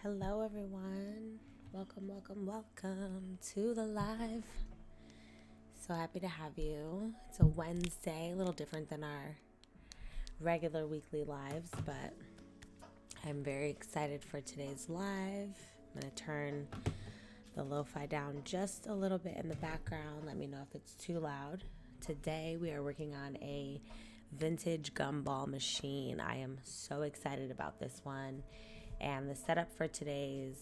Hello, everyone. Welcome to the live. So happy to have you. It's a Wednesday, a little different than our regular weekly lives, but I'm very excited for today's live. I'm going to turn the lo-fi down just a little bit in the background. Let me know if it's too loud. Today, we are working on a vintage gumball machine. I am so excited about this one. And the setup for today's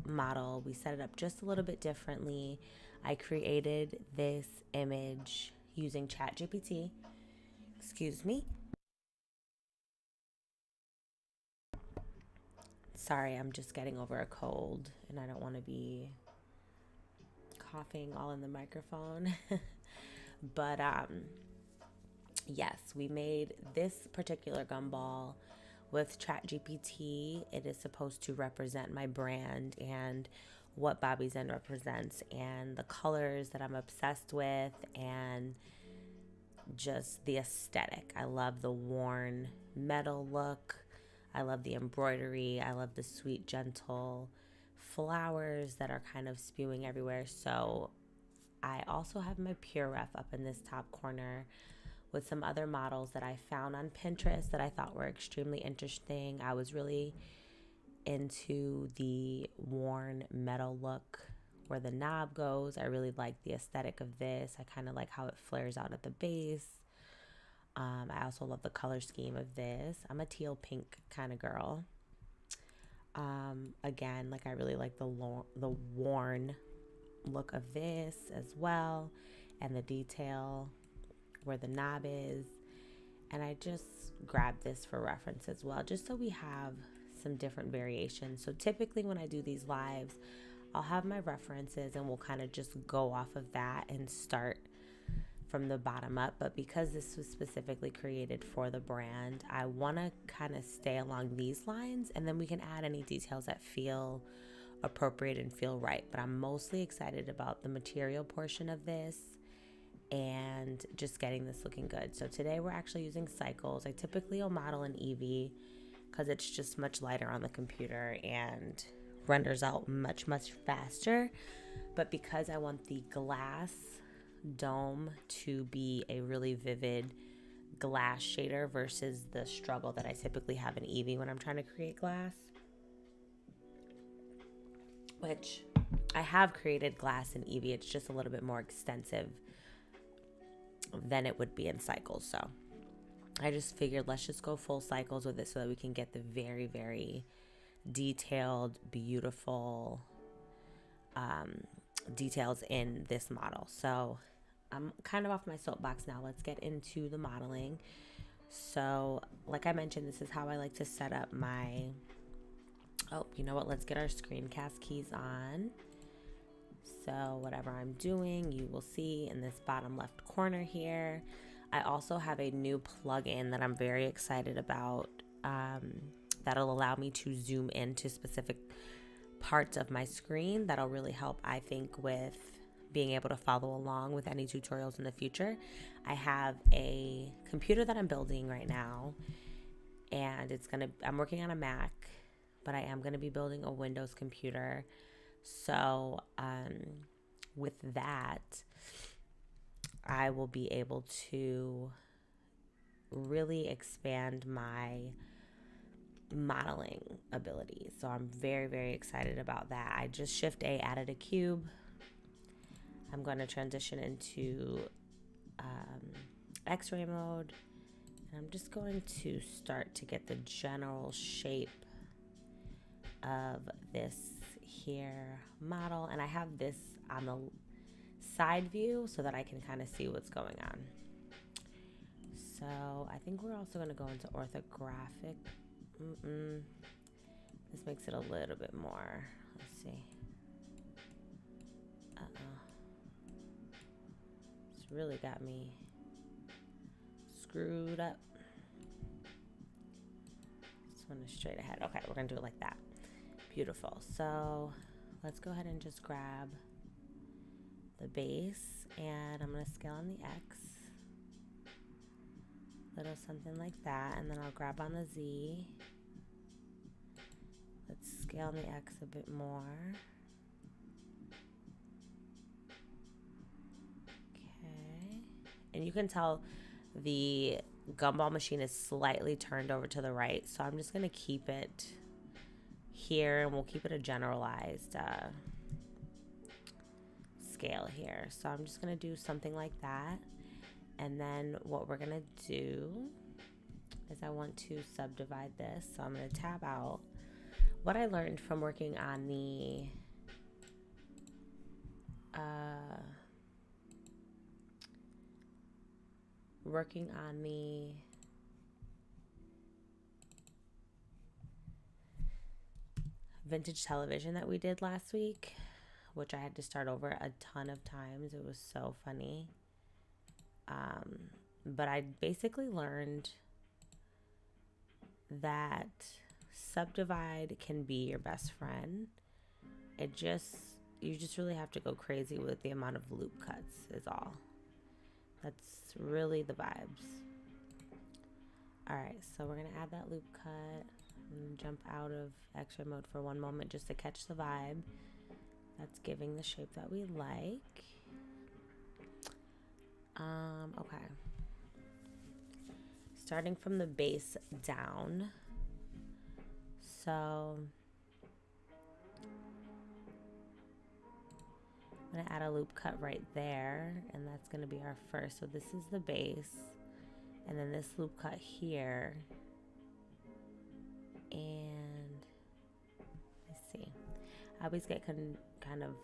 model, we set it up just a little bit differently. I created this image using ChatGPT. Excuse me. Sorry, I'm just getting over a cold and I don't want to be coughing all in the microphone. But yes, we made this particular gumball with ChatGPT. It is supposed to represent my brand and what Bobby's End represents and the colors that I'm obsessed with and just the aesthetic. I love the worn metal look. I love the embroidery. I love the sweet, gentle flowers that are kind of spewing everywhere. So I also have my Pure Ref up in this top corner with some other models that I found on Pinterest that I thought were extremely interesting. I was really into the worn metal look where the knob goes. I really like the aesthetic of this. I kind of like how it flares out at the base. I also love the color scheme of this. I'm a teal pink kind of girl. Again, like I really like the worn look of this as well, and the detail where the knob is. And I just grabbed this for reference as well, just so we have some different variations. So typically when I do these lives, I'll have my references and we'll kind of just go off of that and start from the bottom up. But because this was specifically created for the brand, I want to kind of stay along these lines, and then we can add any details that feel appropriate and feel right. But I'm mostly excited about the material portion of this and just getting this looking good. So today we're actually using cycles. I typically will model in Eevee because it's just much lighter on the computer and renders out much faster. But because I want the glass dome to be a really vivid glass shader versus the struggle that I typically have in Eevee when I'm trying to create glass, which I have created glass in Eevee, it's just a little bit more extensive than it would be in cycles. So I just figured let's just go full cycles with it so that we can get the very detailed, beautiful details in this model. So I'm kind of off my soapbox now. Let's get into the modeling. So like I mentioned, this is how I like to set up my, oh, you know what? Let's get our screencast keys on. So whatever I'm doing, you will see in this bottom left corner here. I also have a new plugin that I'm very excited about that'll allow me to zoom into specific parts of my screen. That'll really help, I think, with being able to follow along with any tutorials in the future. I have a computer that I'm building right now, and I'm working on a Mac, but I am gonna be building a Windows computer. So with that, I will be able to really expand my modeling abilities. So I'm very excited about that. I just Shift A added a cube. I'm going to transition into X-ray mode, and I'm just going to start to get the general shape of this here model. And I have this on the side view so that I can kind of see what's going on. So I think we're also going to go into orthographic. This makes it a little bit more, let's see. It's really got me screwed up. This one is straight ahead. Okay, we're going to do it like that. Beautiful. So let's go ahead and just grab the base, and I'm going to scale on the X, little something like that, and then I'll grab on the Z. Let's scale the X a bit more. Okay. And you can tell the gumball machine is slightly turned over to the right, so I'm just going to keep it here, and we'll keep it a generalized scale here. So I'm just going to do something like that. And then what we're going to do is I want to subdivide this. So I'm going to tab out. What I learned from working on the vintage television that we did last week, which I had to start over a ton of times. It was so funny. But I basically learned that subdivide can be your best friend. You just really have to go crazy with the amount of loop cuts is all. That's really the vibes. All right, so we're gonna add that loop cut. I'm gonna jump out of X-ray mode for one moment just to catch the vibe. That's giving the shape that we like. Okay. Starting from the base down. So I'm gonna add a loop cut right there, and that's gonna be our first. So this is the base, and then this loop cut here. And let's see. I always get kind of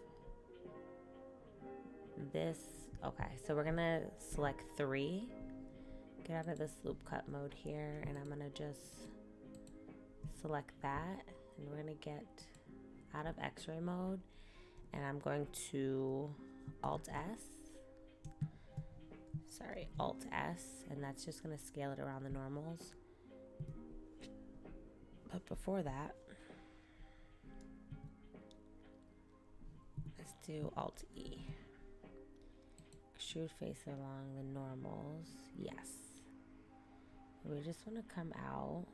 this. Okay, so we're gonna select 3. Get out of this loop cut mode here, and I'm gonna just select that, and we're gonna get out of X-ray mode, and I'm going to Alt S, and that's just gonna scale it around the normals. But before that, let's do Alt E. Extrude face along the normals. Yes. We just want to come out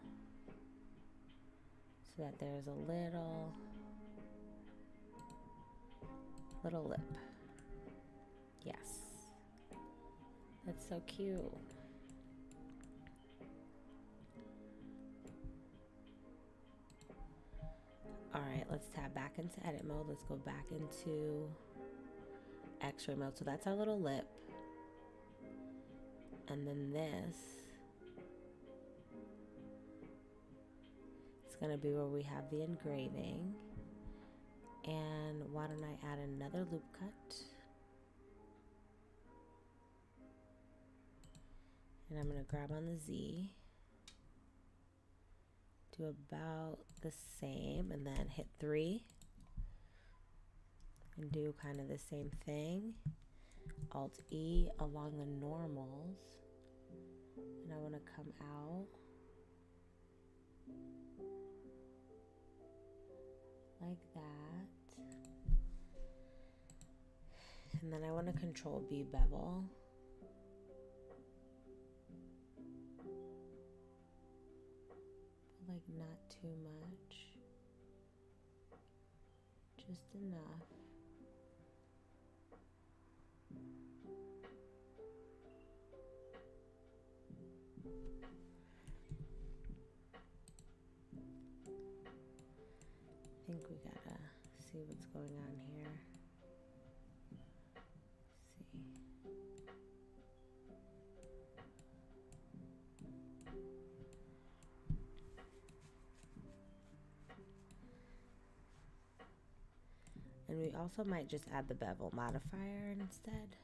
so that there's a little lip. Yes. That's so cute. All right, let's tab back into edit mode. Let's go back into X-ray mode. So that's our little lip. And then this is going to be where we have the engraving. And why don't I add another loop cut? And I'm going to grab on the Z. Do about the same, and then hit 3. And do kind of the same thing. Alt E along the normals. And I want to come out like that. And then I want to Control B bevel. But like not too much. Just enough. I think we gotta see what's going on here. Let's see. And we also might just add the bevel modifier instead.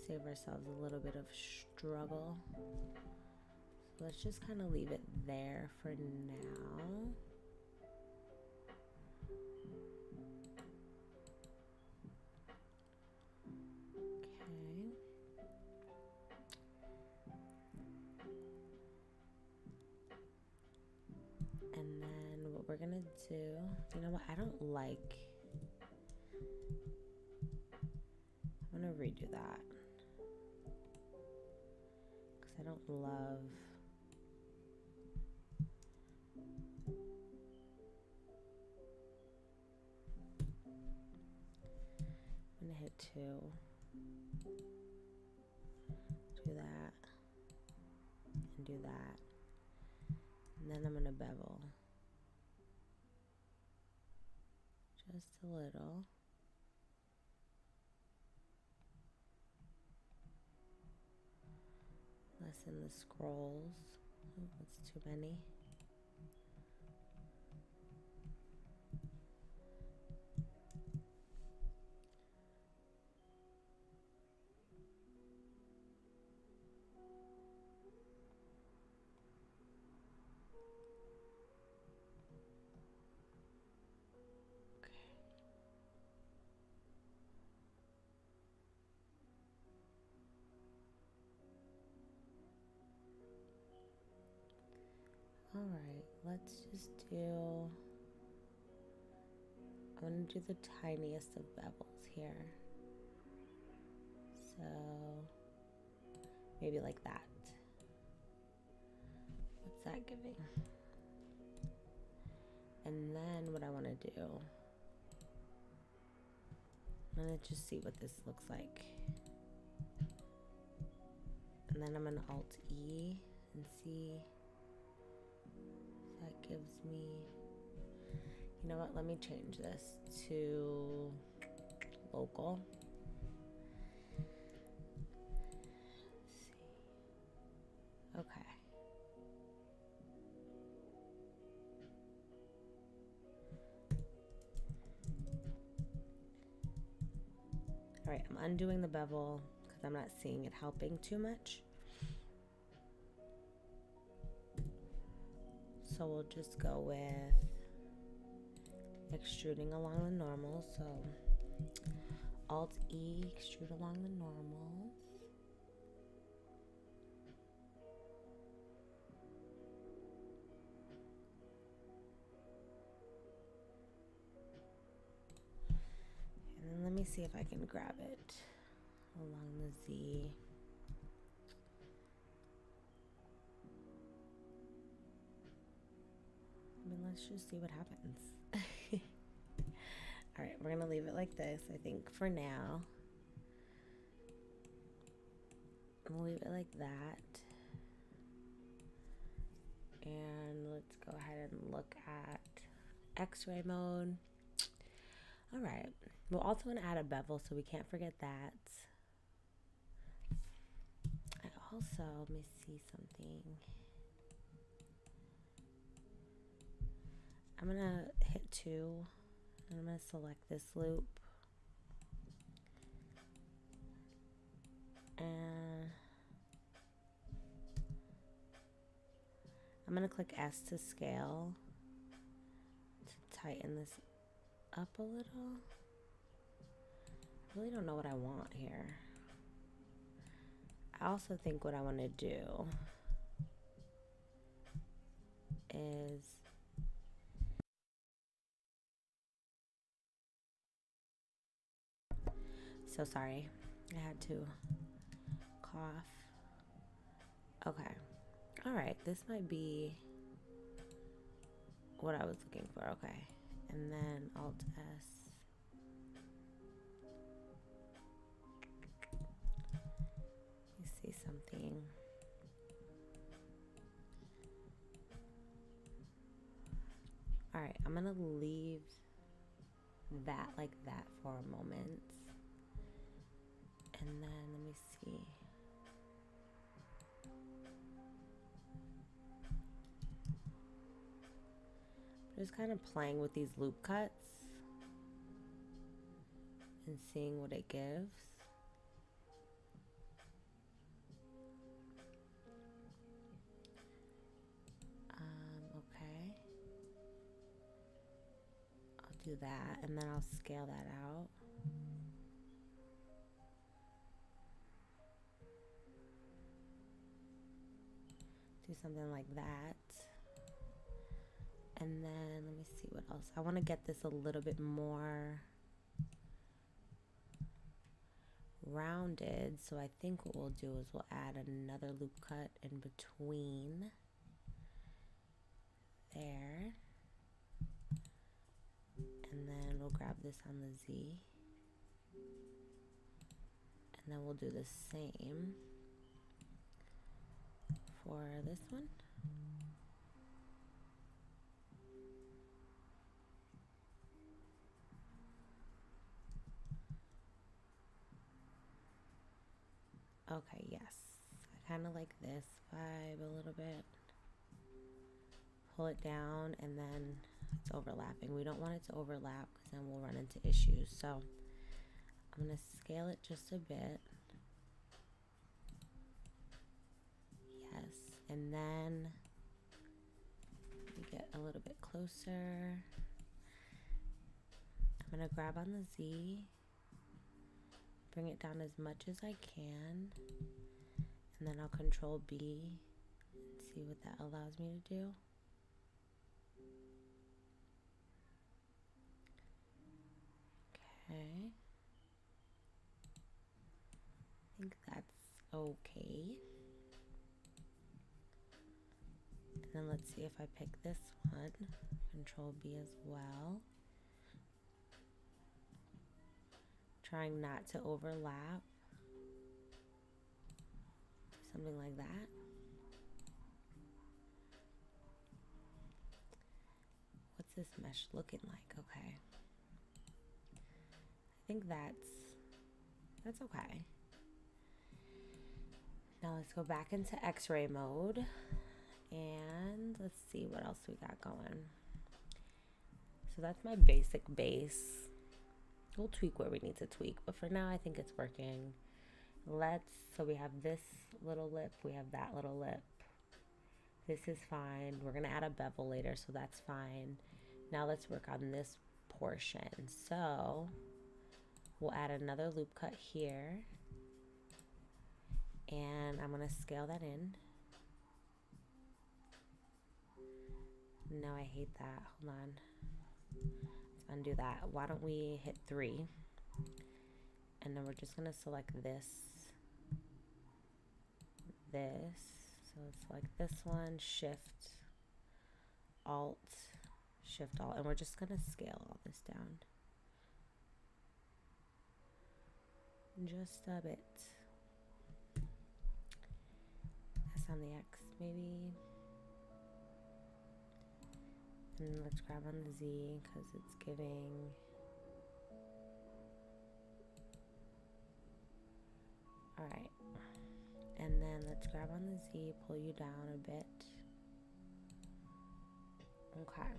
Save ourselves a little bit of struggle. So let's just kind of leave it there for now. And then what we're gonna do, you know what, I'm gonna redo that. Because I don't love gonna hit 2, do that, and do that, and then I'm gonna bevel just a little. Lessen the scrolls. Oh, that's too many. Alright, let's just do, I'm going to do the tiniest of bevels here. So, maybe like that. What's that giving? And then what I want to do, I'm going to just see what this looks like. And then I'm going to Alt E and see if that gives me, you know what, let me change this to local. Let's see. Okay. All right, I'm undoing the bevel because I'm not seeing it helping too much. So we'll just go with extruding along the normal. So Alt E, extrude along the normals. And then let me see if I can grab it along the Z. I mean, let's just see what happens. All right, we're gonna leave it like this, I think, for now. We'll leave it like that. And let's go ahead and look at X-ray mode. All right, we're also gonna add a bevel, so we can't forget that. I also, let me see something. I'm gonna hit 2, and I'm gonna select this loop. And I'm gonna click S to scale to tighten this up a little. I really don't know what I want here. I also think what I want to do is so sorry, I had to cough. Okay, all right, this might be what I was looking for. Okay, and then Alt S. Let me see something. All right, I'm gonna leave that like that for a moment. And then let me see. I'm just kind of playing with these loop cuts and seeing what it gives. Okay. I'll do that and then I'll scale that out. Do something like that. And then let me see what else. I want to get this a little bit more rounded. So I think what we'll do is we'll add another loop cut in between there. And then we'll grab this on the Z. And then we'll do the same for this one. Okay, yes. I kind of like this vibe a little bit. Pull it down and then it's overlapping. We don't want it to overlap because then we'll run into issues. So I'm going to scale it just a bit. Yes. And then we get a little bit closer. I'm going to grab on the Z. Bring it down as much as I can, and then I'll control B and see what that allows me to do. Okay. I think that's okay. And then let's see if I pick this one, control B as well. Trying not to overlap. Something like that. What's this mesh looking like? Okay. I think that's okay. Now let's go back into X-ray mode and let's see what else we got going. So that's my basic base. We'll tweak where we need to tweak, but for now I think it's working. So we have this little lip, we have that little lip. This is fine. We're gonna add a bevel later, so that's fine. Now let's work on this portion. So we'll add another loop cut here. And I'm gonna scale that in. No, I hate that. Hold on. Let's undo that. Why don't we hit 3? And then we're just gonna select this. So let's select this one, Shift, Alt, Shift, Alt, and we're just gonna scale all this down. Just a bit. That's on the X, maybe. And then let's grab on the Z because it's giving. All right. And then let's grab on the Z, pull you down a bit. Okay.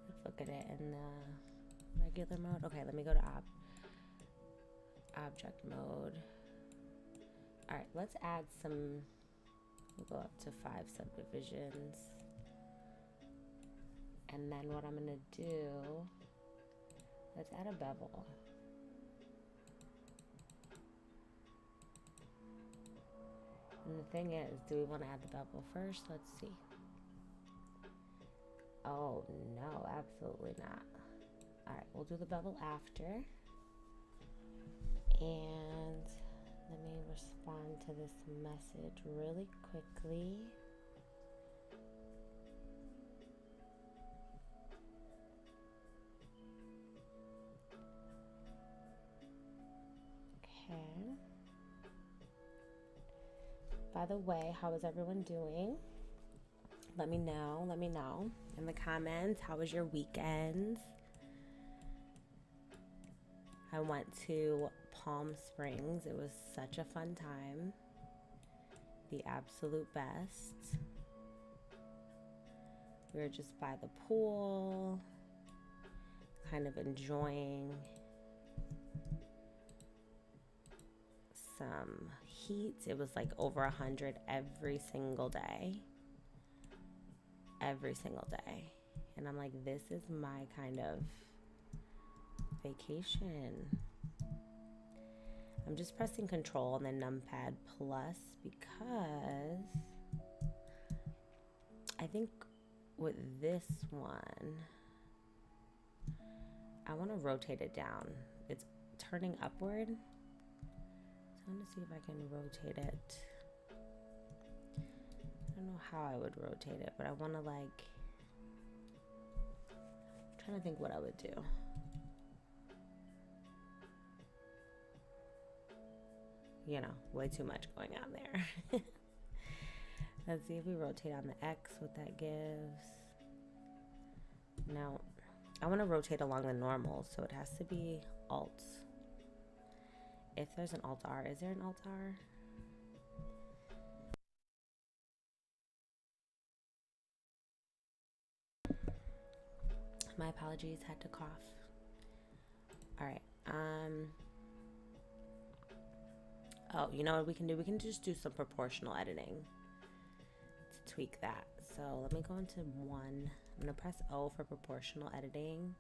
Let's look at it in the regular mode. Okay, let me go to object mode. All right, let's add some, we'll go up to 5 subdivisions. And then what I'm gonna do, let's add a bevel. And the thing is, do we want to add the bevel first? Let's see. Oh, no, absolutely not. All right, we'll do the bevel after. And let me respond to this message really quickly. Okay. By the way, how is everyone doing? Let me know in the comments. How was your weekend? I went to Palm Springs. It was such a fun time. The absolute best. We were just by the pool, kind of enjoying some heat. It was like over 100 every single day. Every single day. And I'm like, this is my kind of vacation. I'm just pressing Control and then numpad plus because I think with this one, I want to rotate it down. It's turning upward. So I'm going to see if I can rotate it. I don't know how I would rotate it, but I want to like trying to think what I would do. You know, way too much going on there. Let's see if we rotate on the X, what that gives. Now, I want to rotate along the normal, so it has to be Alt. If there's an Alt R, is there an Alt R? My apologies, had to cough. All right. Oh, you know what we can do? We can just do some proportional editing to tweak that. So let me go into 1. I'm gonna press O for proportional editing.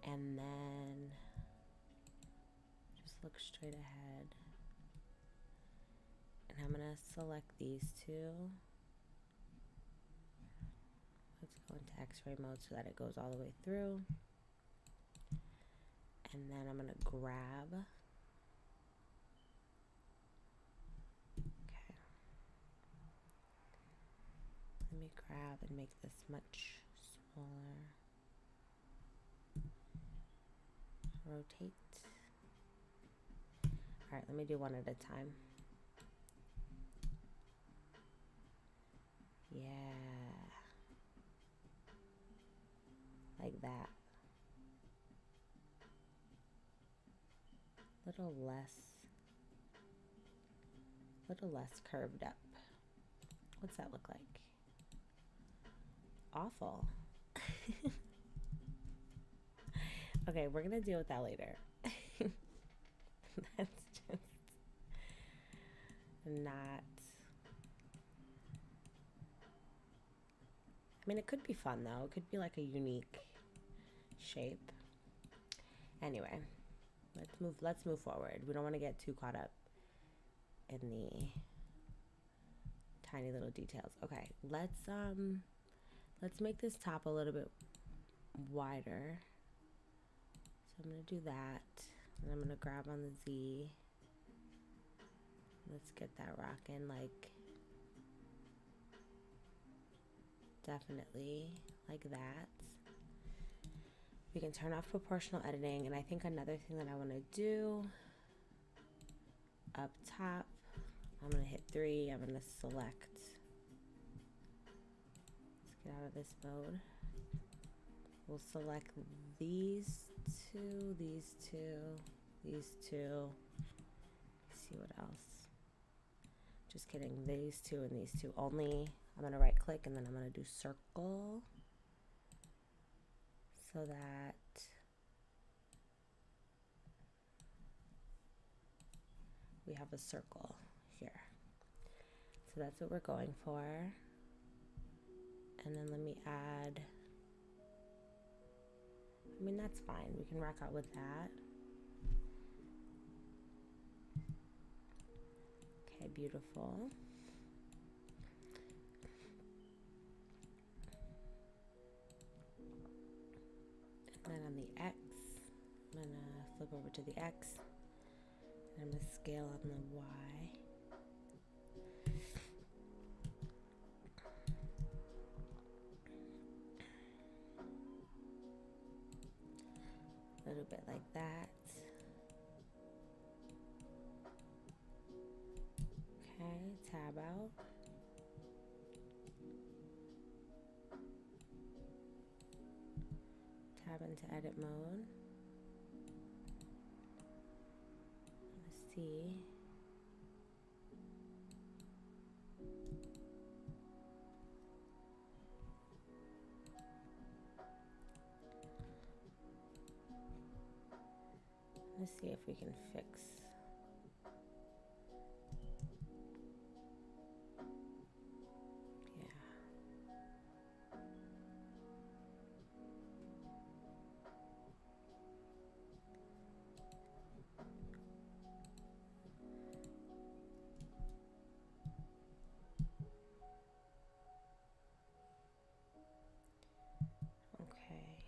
And then just look straight ahead. And I'm gonna select these two. Let's go into X-ray mode so that it goes all the way through. And then I'm gonna grab. Okay. Let me grab and make this much smaller. Rotate. All right, let me do one at a time. Yeah. Like that. Little less curved up. What's that look like? Awful. Okay, we're gonna deal with that later. That's just not. I mean, it could be fun though. It could be like a unique shape. Anyway, let's move forward. We don't want to get too caught up in the tiny little details. Okay, let's make this top a little bit wider. So I'm gonna do that, and I'm gonna grab on the Z. Let's get that rocking, like definitely like that. We can turn off proportional editing, and I think another thing that I want to do up top, I'm gonna hit 3. I'm gonna select. Let's get out of this mode. We'll select these two, these two, these two. Let's see what else. Just kidding. These two and these two only. I'm gonna right click and then I'm gonna do circle so that we have a circle here. So that's what we're going for. And then let me add, I mean, that's fine. We can rock out with that. Okay, beautiful. And then on the X, I'm gonna flip over to the X. And I'm gonna scale on the Y. A little bit like that. Okay, tab out. Tab into edit mode. Let's see. Let's see if we can fix. Yeah. Okay.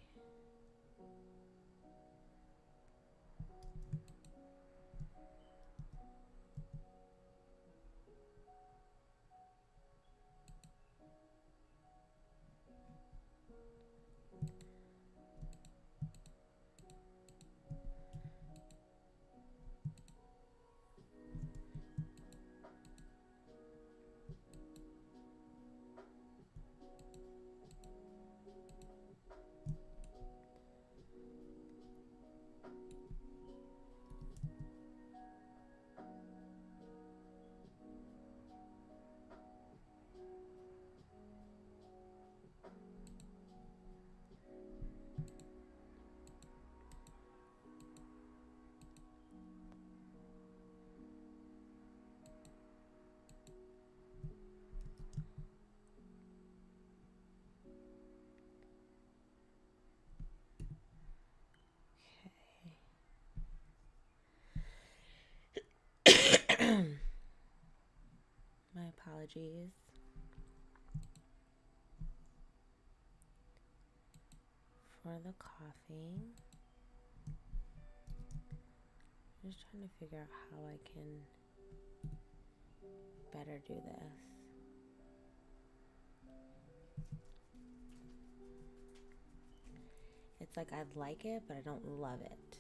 emojis. For the coughing. I'm just trying to figure out how I can better do this. It's like I like it, but I don't love it.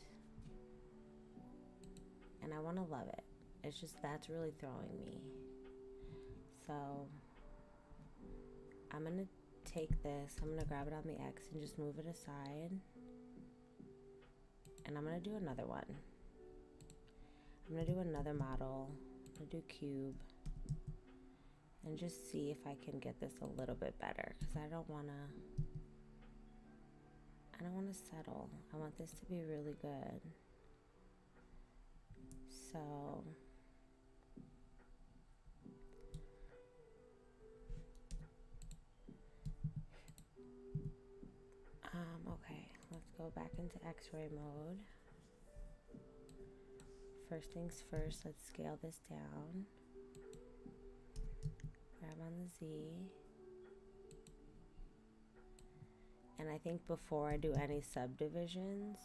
And I want to love it. It's just that's really throwing me. So I'm going to take this, I'm going to grab it on the X and just move it aside. And I'm going to do another one. I'm going to do another model. I'm going to do cube. And just see if I can get this a little bit better. Because I don't want to settle. I want this to be really good. So okay, let's go back into X-ray mode. First things first, let's scale this down. Grab on the Z. And I think before I do any subdivisions,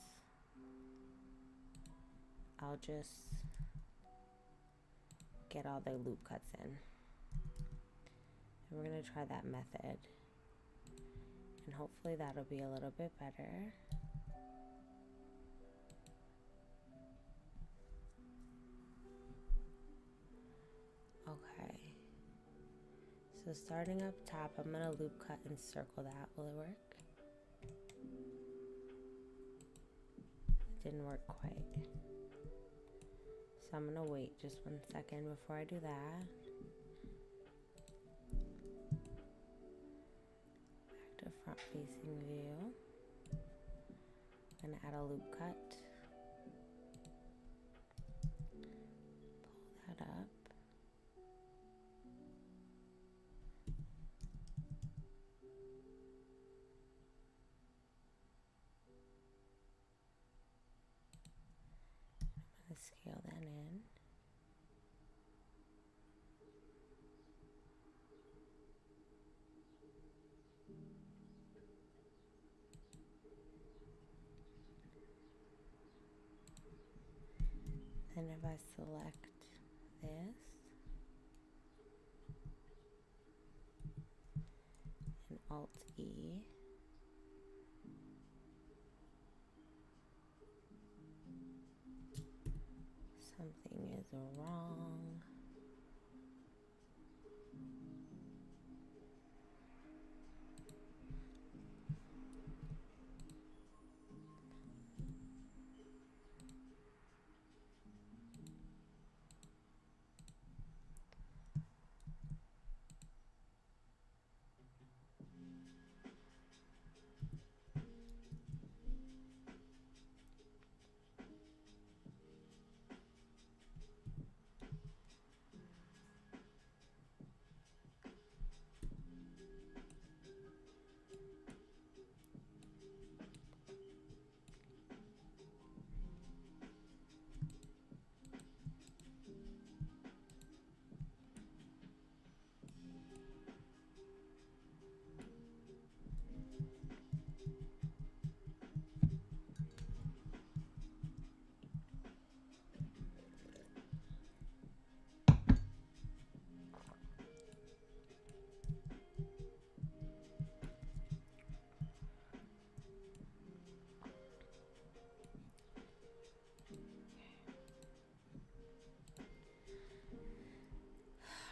I'll just get all the loop cuts in. And we're going to try that method. And hopefully that'll be a little bit better. Okay. So starting up top, I'm going to loop cut and circle that. Will it work? It didn't work quite. So I'm going to wait just 1 second before I do that. Back to front facing view. I'm going to add a loop cut. Pull that up. I'm going to scale that in. Then if I select this and Alt E, something is wrong.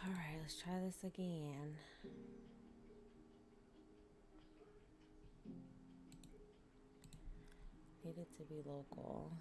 All right, let's try this again. Need it to be local.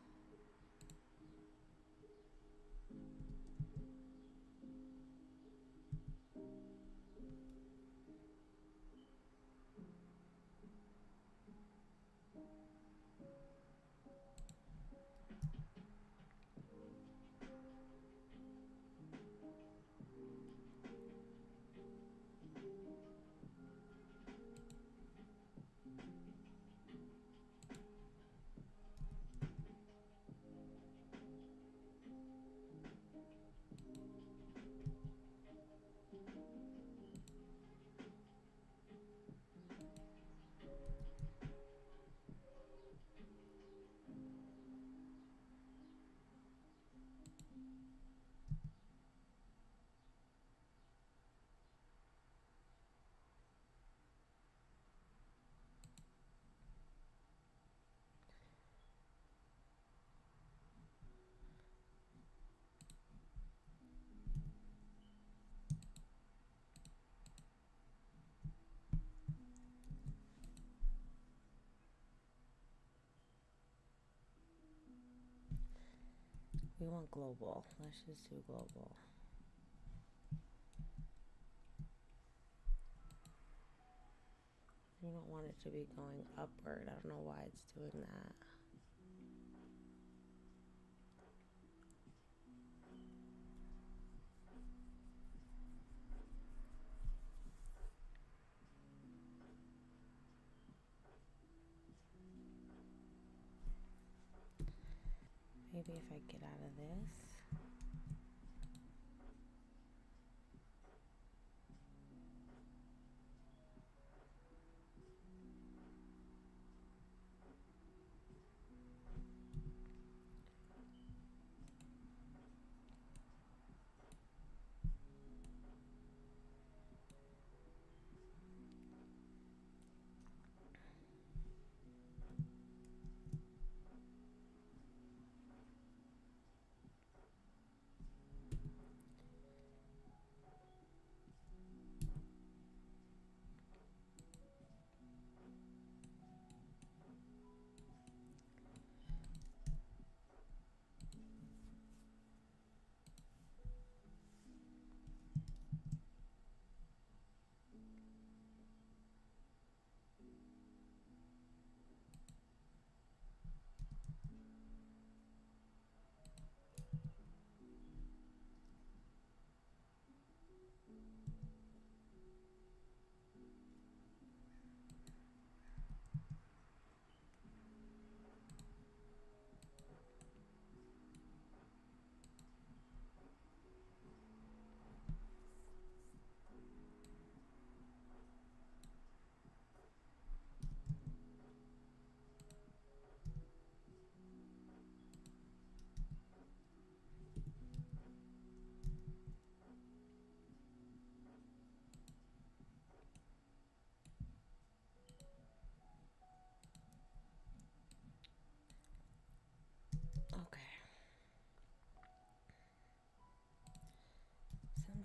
We want global. Let's just do global. You don't want it to be going upward. I don't know why it's doing that. Maybe if I get out of this.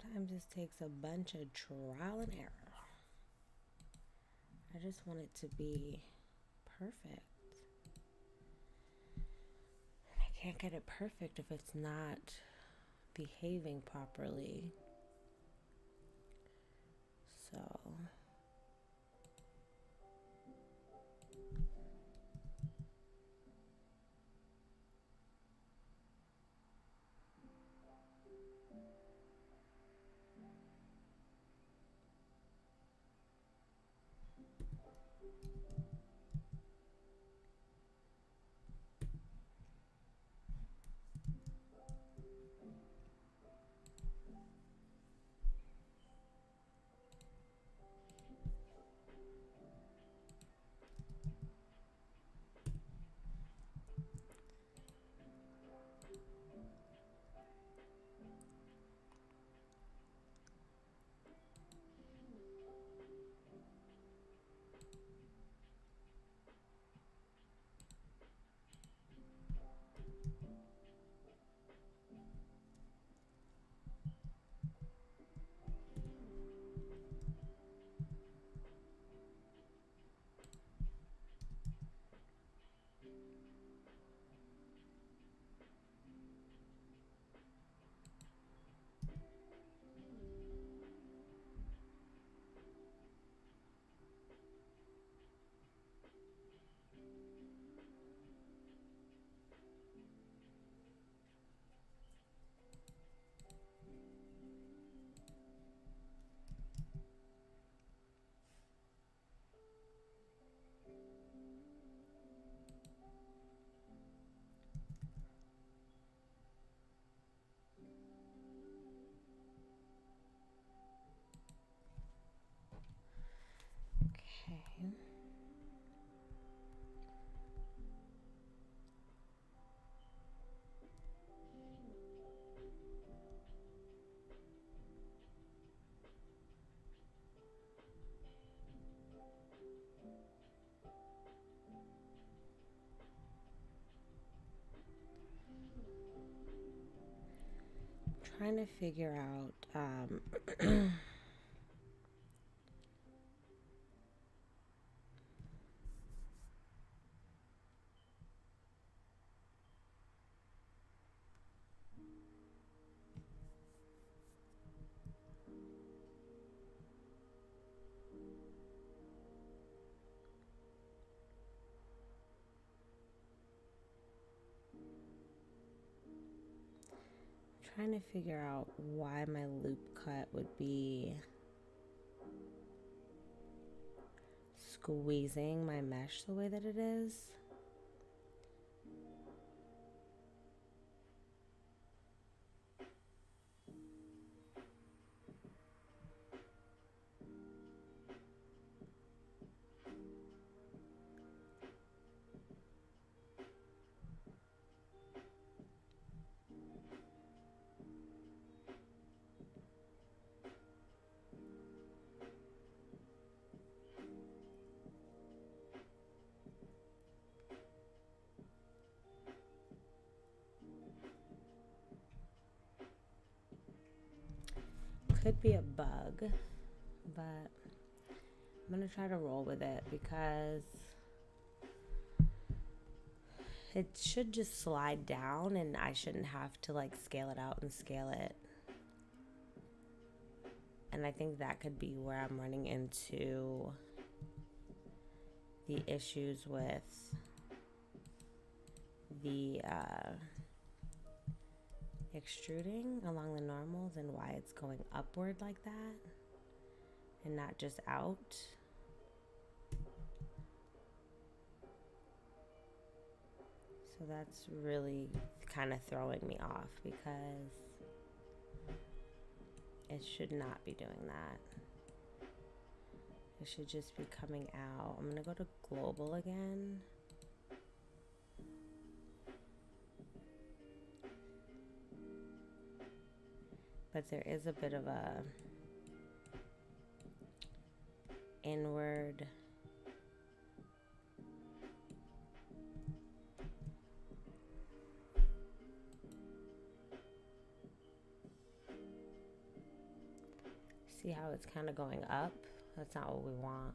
Sometimes this takes a bunch of trial and error. I just want it to be perfect. I can't get it perfect if it's not behaving properly. So okay. Trying to figure out trying to figure out why my loop cut would be squeezing my mesh the way that it is. Could be a bug, but I'm gonna try to roll with it because it should just slide down and I shouldn't have to like scale it out and scale it. And I think that could be where I'm running into the issues with the extruding along the normals and why it's going upward like that and not just out. So that's really kind of throwing me off because it should not be doing that. It should just be coming out. I'm gonna go to global again. But there is a bit of a inward see how it's kind of going up? That's not what we want.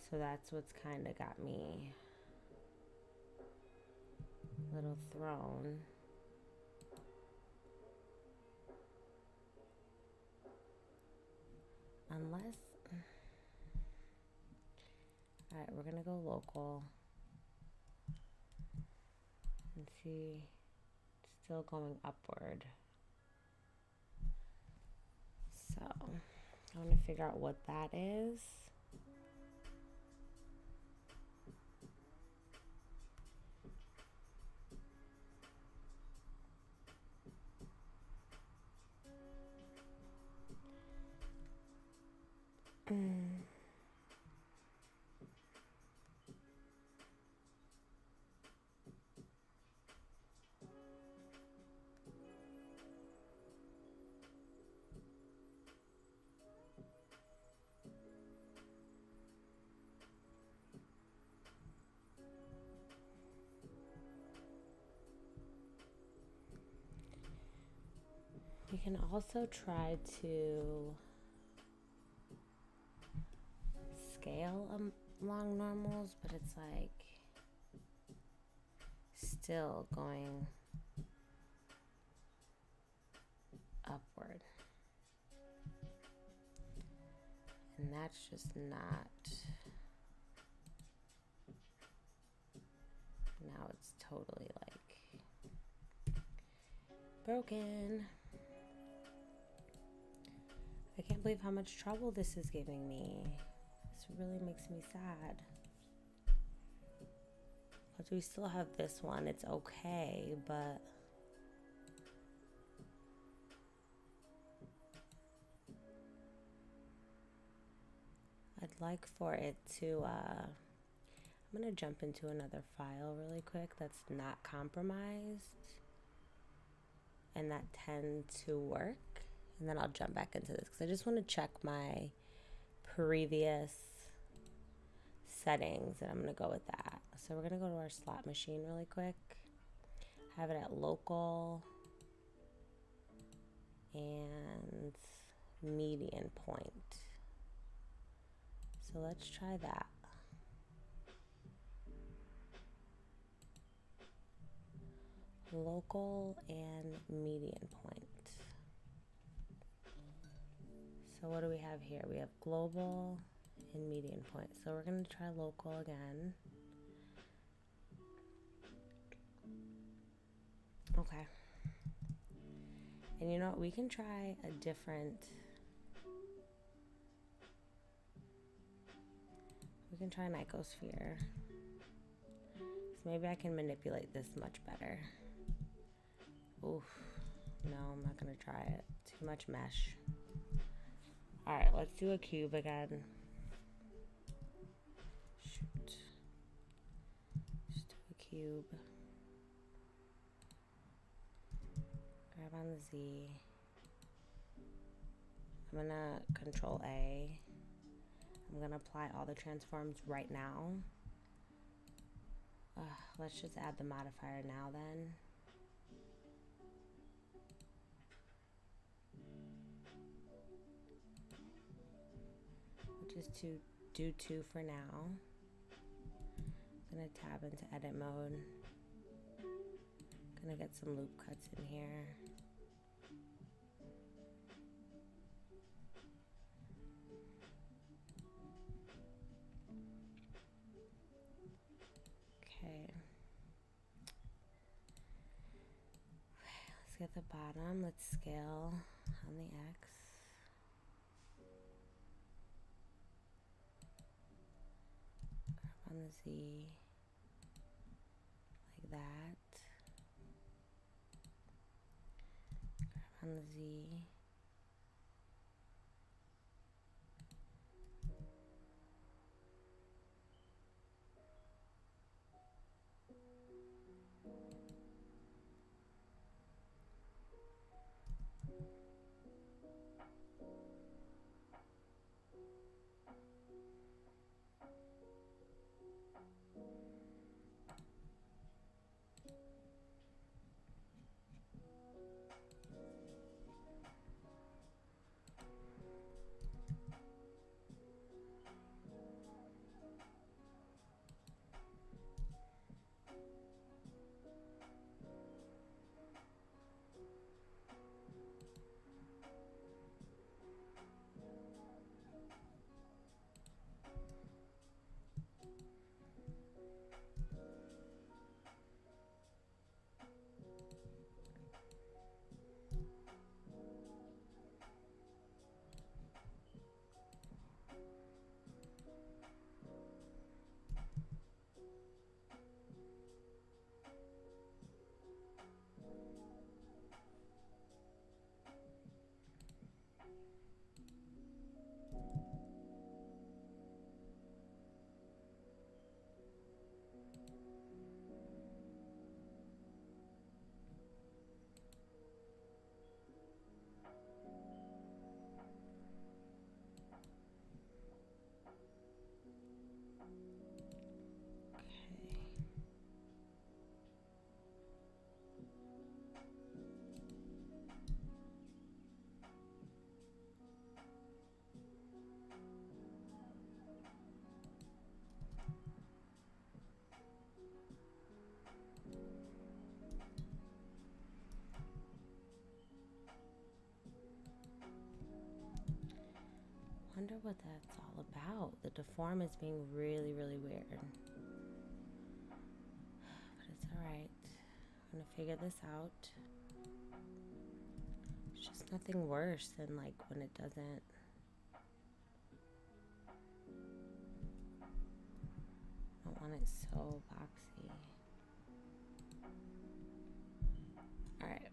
So that's what's kind of got me a little thrown. Unless, all right, we're gonna go local and see, it's still going upward. So I want to figure out what that is. You can also try to scale along normals, but it's like still going upward. And that's just not, now it's totally like broken. I can't believe how much trouble this is giving me. This really makes me sad. But we still have this one. It's okay, but I'd like for it to, I'm gonna jump into another file really quick that's not compromised and that tend to work. And then I'll jump back into this because I just want to check my previous settings and I'm going to go with that. So we're going to go to our slot machine really quick. Have it at local and median point. So let's try that. Local and median point. So what do we have here? We have global and median point. So we're going to try local again. Okay. And you know what? We can try a different... We can try an icosphere. So maybe I can manipulate this much better. Oof. No, I'm not going to try it. Too much mesh. Alright, let's do a cube again. Shoot. Just do a cube. Grab on the Z. I'm going to Control A. I'm going to apply all the transforms right now. Let's just add the modifier now then. We'll just do 2 for now. I'm going to tab into edit mode. I'm going to get some loop cuts in here. Let's get the bottom. Let's scale on the X. Grab on the Z. Like that. Grab on the Z. Wonder what that's all about. The deform is being really, really weird. But it's alright. I'm gonna figure this out. It's just nothing worse than like when it doesn't. I don't want it so boxy. Alright.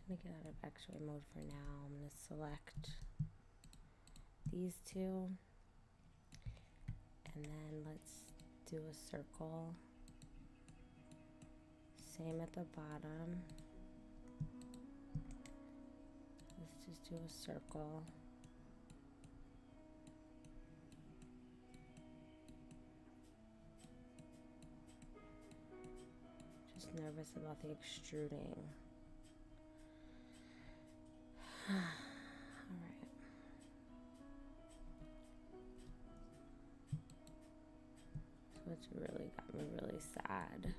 I'm gonna get out of X-ray mode for now. I'm gonna select these two, and then let's do a circle. Same at the bottom. Let's just do a circle. Just nervous about the extruding. Alright. So it's really got me really sad.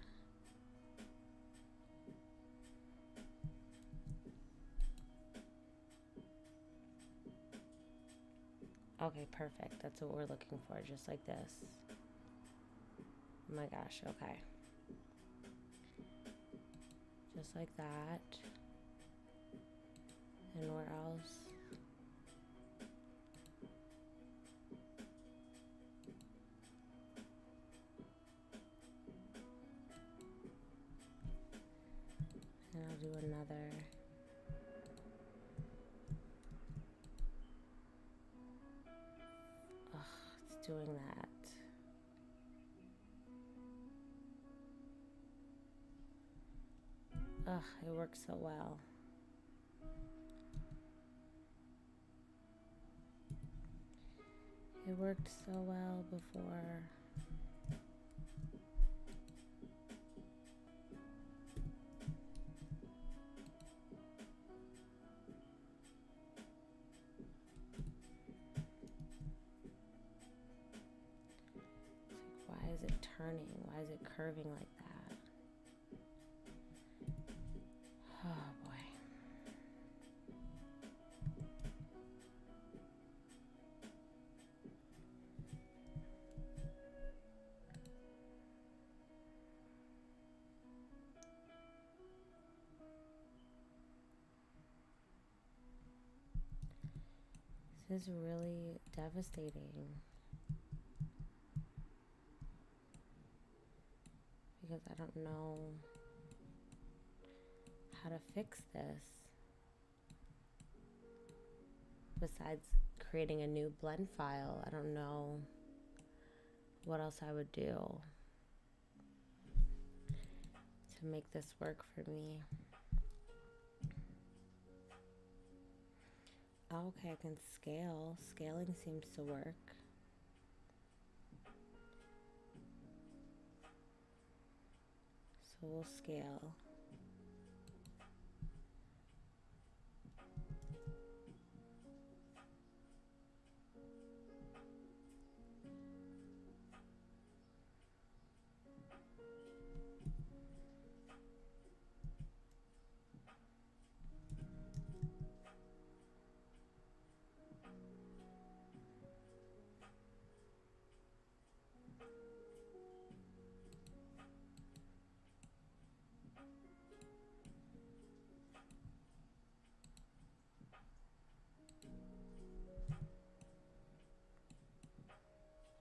Okay, perfect. That's what we're looking for, just like this. Oh my gosh, okay. Just like that. And where else? And I'll do another. Ugh, it's doing that. Ugh, it works so well. It worked so well before. It's like, why is it turning? Why is it curving like that? Oh boy. This is really devastating because I don't know how to fix this besides creating a new blend file. I don't know what else I would do to make this work for me. Oh, okay, I can scale. Scaling seems to work. So we'll scale.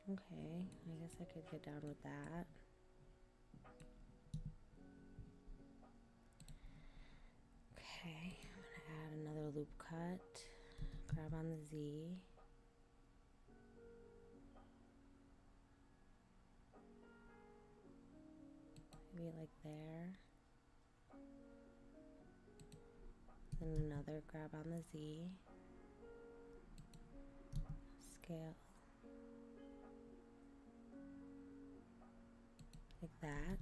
Okay, I guess I could get down with that. Okay, I'm gonna add another loop cut. Grab on the Z. Maybe like there. Then another grab on the Z. Scale. Like that.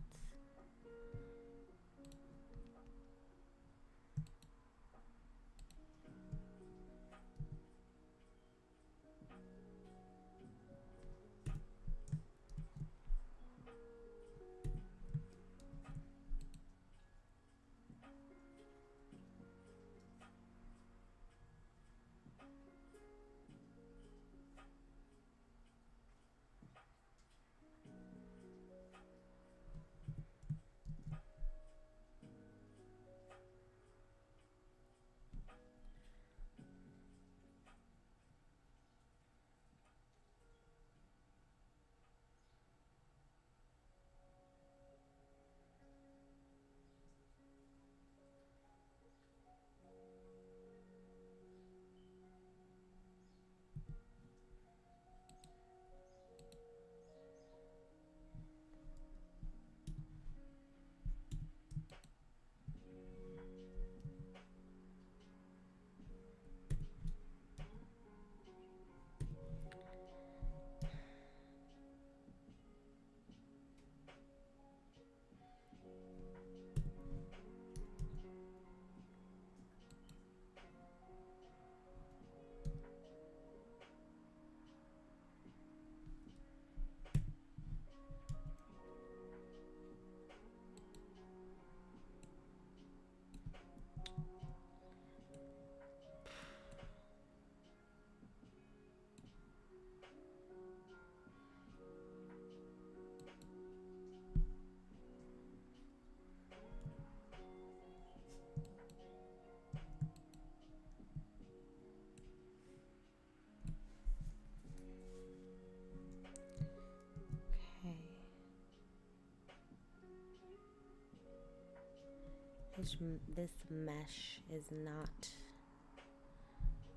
This mesh is not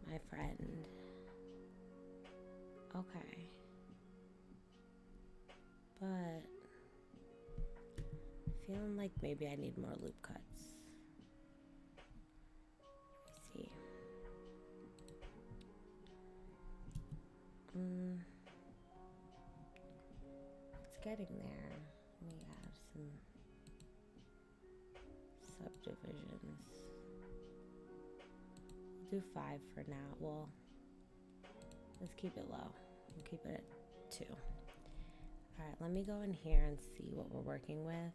my friend. Okay. But feeling like maybe I need more loop cuts. Let's see. It's getting there. Let me add some subdivisions. We'll do 5 for now. Well, let's keep it low. We'll keep it at 2. All right, let me go in here and see what we're working with.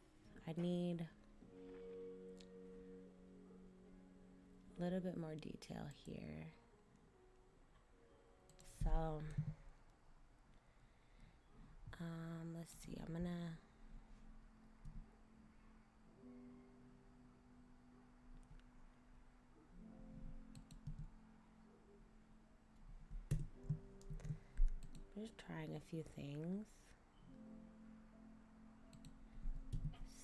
I need a little bit more detail here. So, let's see, I'm gonna just trying a few things.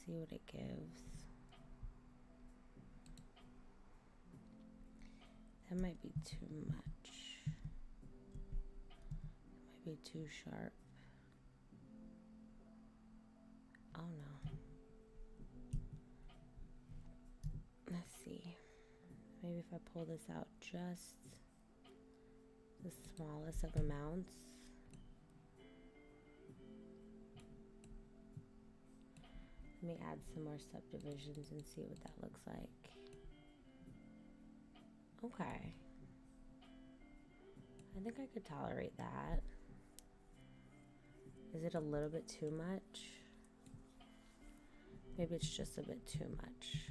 See what it gives. That might be too much. It might be too sharp. Oh no. Let's see. Maybe if I pull this out just the smallest of amounts. Let me add some more subdivisions and see what that looks like. Okay. I think I could tolerate that. Is it a little bit too much? Maybe it's just a bit too much.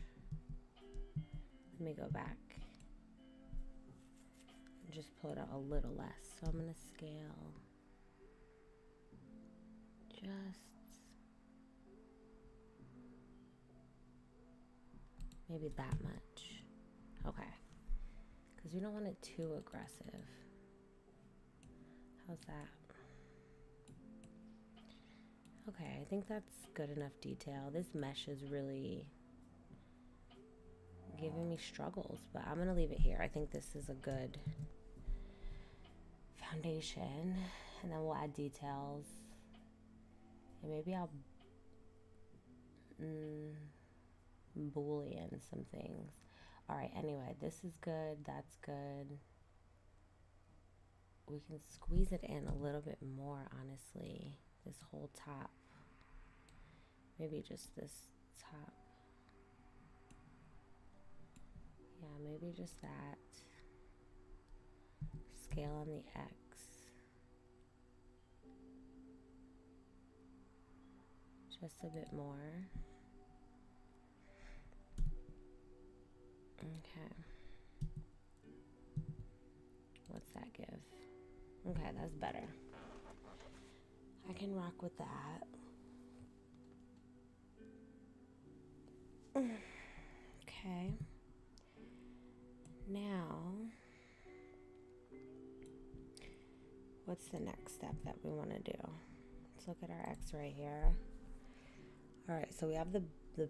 Let me go back and just pull it out a little less. So I'm gonna scale just maybe that much. Okay. Because we don't want it too aggressive. How's that? Okay, I think that's good enough detail. This mesh is really giving me struggles, but I'm gonna leave it here. I think this is a good foundation, and then we'll add details. And maybe I'll boolean some things. All right, anyway, this is good, that's good. We can squeeze it in a little bit more, honestly. This whole top. Maybe just this top. Yeah, maybe just that. Scale on the X. Just a bit more. Okay. What's that give? Okay, that's better. I can rock with that. Okay. Now, what's the next step that we want to do? Let's look at our X right here. All right, so we have the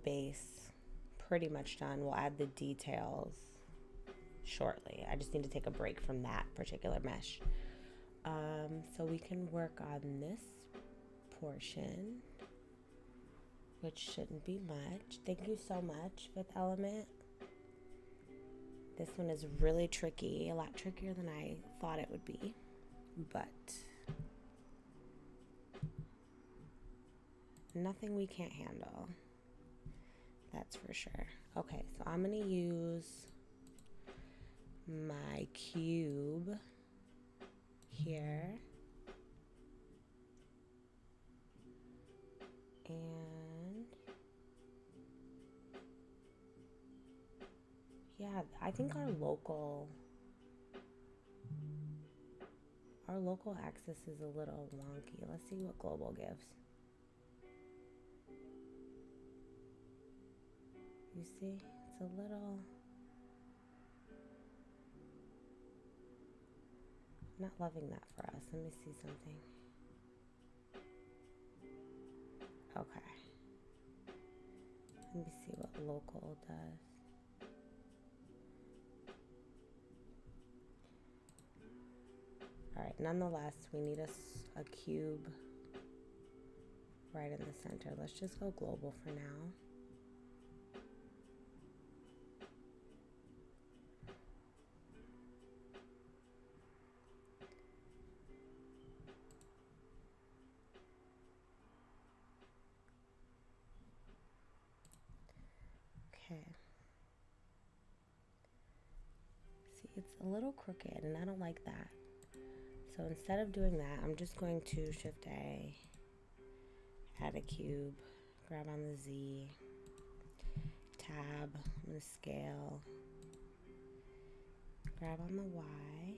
base pretty much done. We'll add the details shortly. I just need to take a break from that particular mesh. So we can work on this portion, which shouldn't be much. Thank you so much, Fifth Element. This one is really tricky, a lot trickier than I thought it would be, but nothing we can't handle. That's for sure. Okay, so I'm gonna use my cube here. And yeah, I think our local axis is a little wonky. Let's see what global gives. You see, it's a little, I'm not loving that for us. Let me see something. Okay. Let me see what local does. But nonetheless, we need a cube right in the center. Let's just go global for now. Okay. See, it's a little crooked and I don't like that. So instead of doing that, I'm just going to Shift A, add a cube, grab on the Z, tab, I'm going to scale, grab on the Y,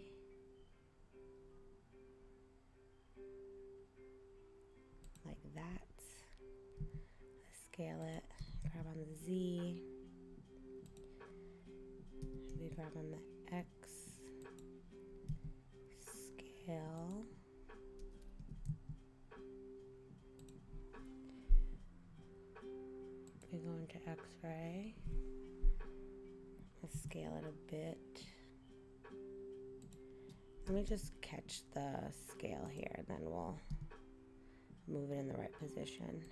like that, scale it, grab on the Z, maybe grab on the X, scale, we go into X-ray, let's scale it a bit. Let me just catch the scale here and then we'll move it in the right position.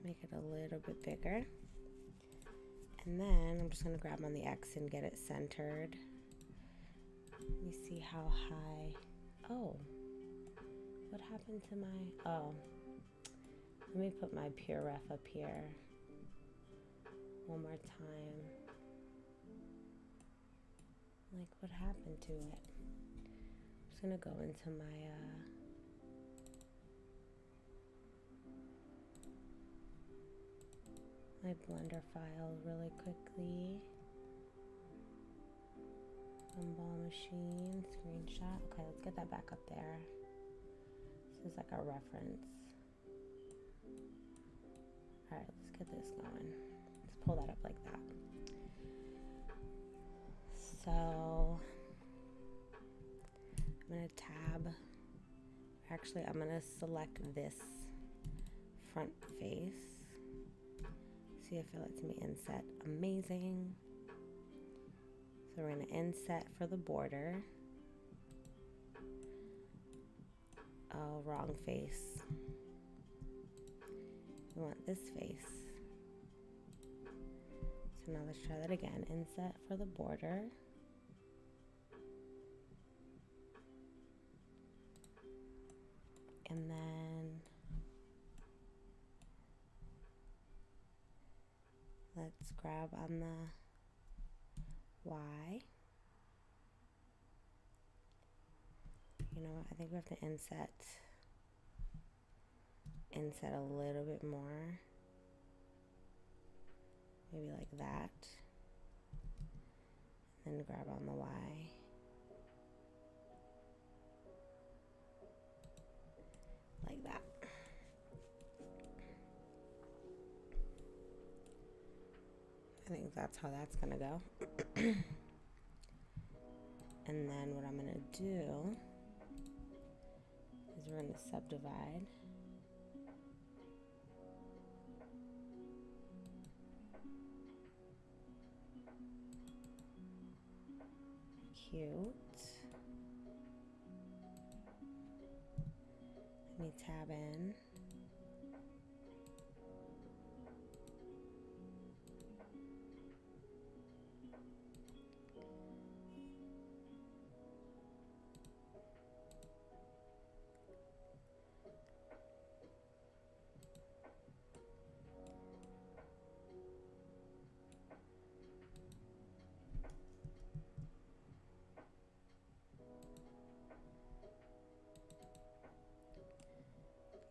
Make it a little bit bigger. And then I'm just going to grab on the X and get it centered. Let me see how high. Oh, what happened to my, oh, let me put my pure ref up here one more time. Like, what happened to it? I'm just going to go into my Blender file really quickly. Gumball machine, screenshot. Okay, let's get that back up there. This is like a reference. Alright, let's get this going. Let's pull that up like that. So, I'm going to tab. Actually, I'm going to select this front face. See if it lets me inset. Amazing. So we're going to inset for the border. Oh, wrong face. We want this face. So now let's try that again. Inset for the border. And then let's grab on the Y. You know what? I think we have to inset a little bit more. Maybe like that. And then grab on the Y. Like that. I think that's how that's gonna go. And then what I'm gonna do is we're gonna subdivide. Cute. Let me tab in.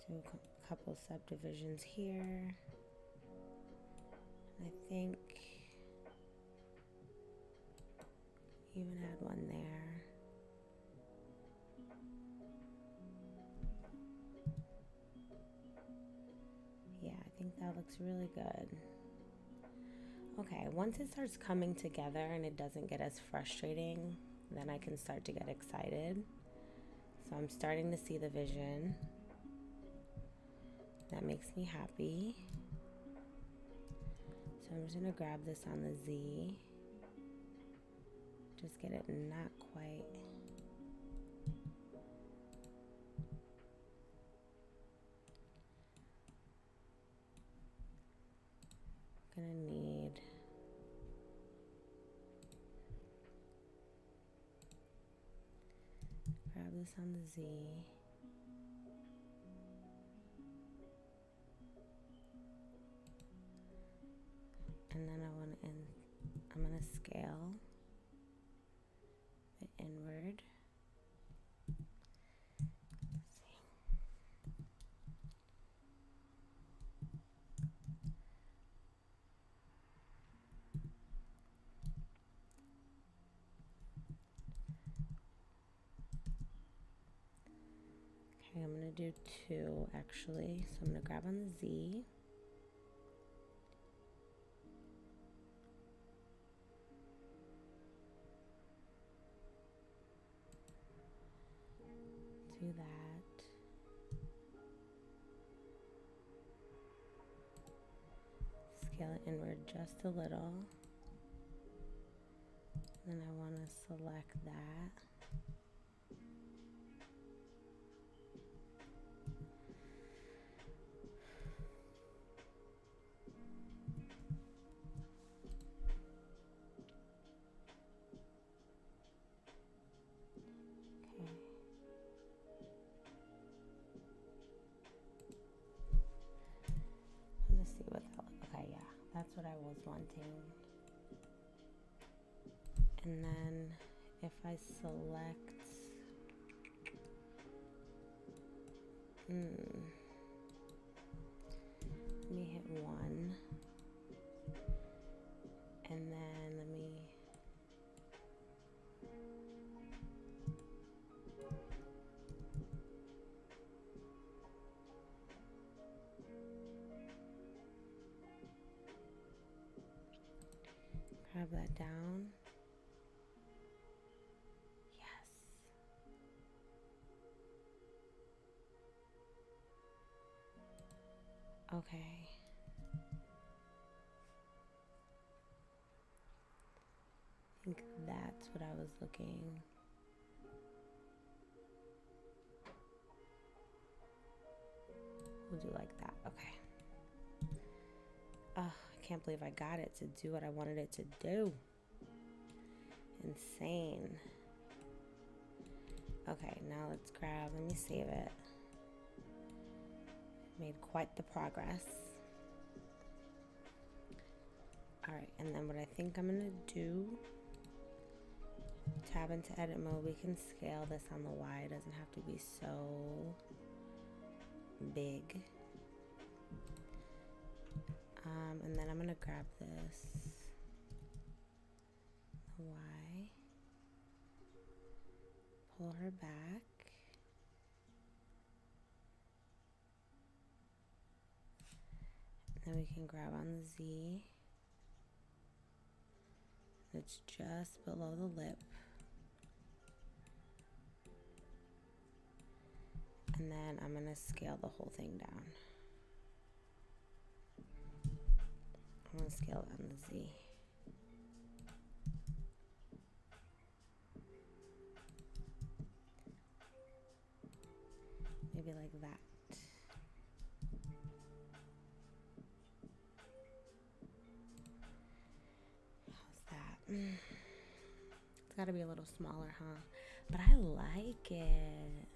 Do a couple subdivisions here. I think even add one there. Yeah, I think that looks really good. Okay, once it starts coming together and it doesn't get as frustrating, then I can start to get excited. So I'm starting to see the vision. That makes me happy. So I'm just gonna grab this on the Z. just get it not quite. Gonna need grab this on the Z. And then I'm gonna scale it inward. Okay, I'm gonna do 2 actually. So I'm gonna grab on the Z. Do that. Scale it inward just a little. Then I want to select that. Let's see what that looks. Okay, yeah, that's what I was wanting. And then if I select, let me hit 1, and then let me grab that down. Yes. Okay. I think that's what I was looking. We'll do like that. Okay. Oh, I can't believe I got it to do what I wanted it to do. Insane. Okay, now let's grab, let me save it. Made quite the progress. All right, and then what I think I'm gonna do, tab into edit mode. We can scale this on the Y. It doesn't have to be so big. And then I'm gonna grab this, the Y, pull her back. Then we can grab on the Z. It's just below the lip. And then I'm gonna scale the whole thing down. I'm gonna scale it on the Z. Maybe like that. How's that? It's gotta be a little smaller, huh? But I like it.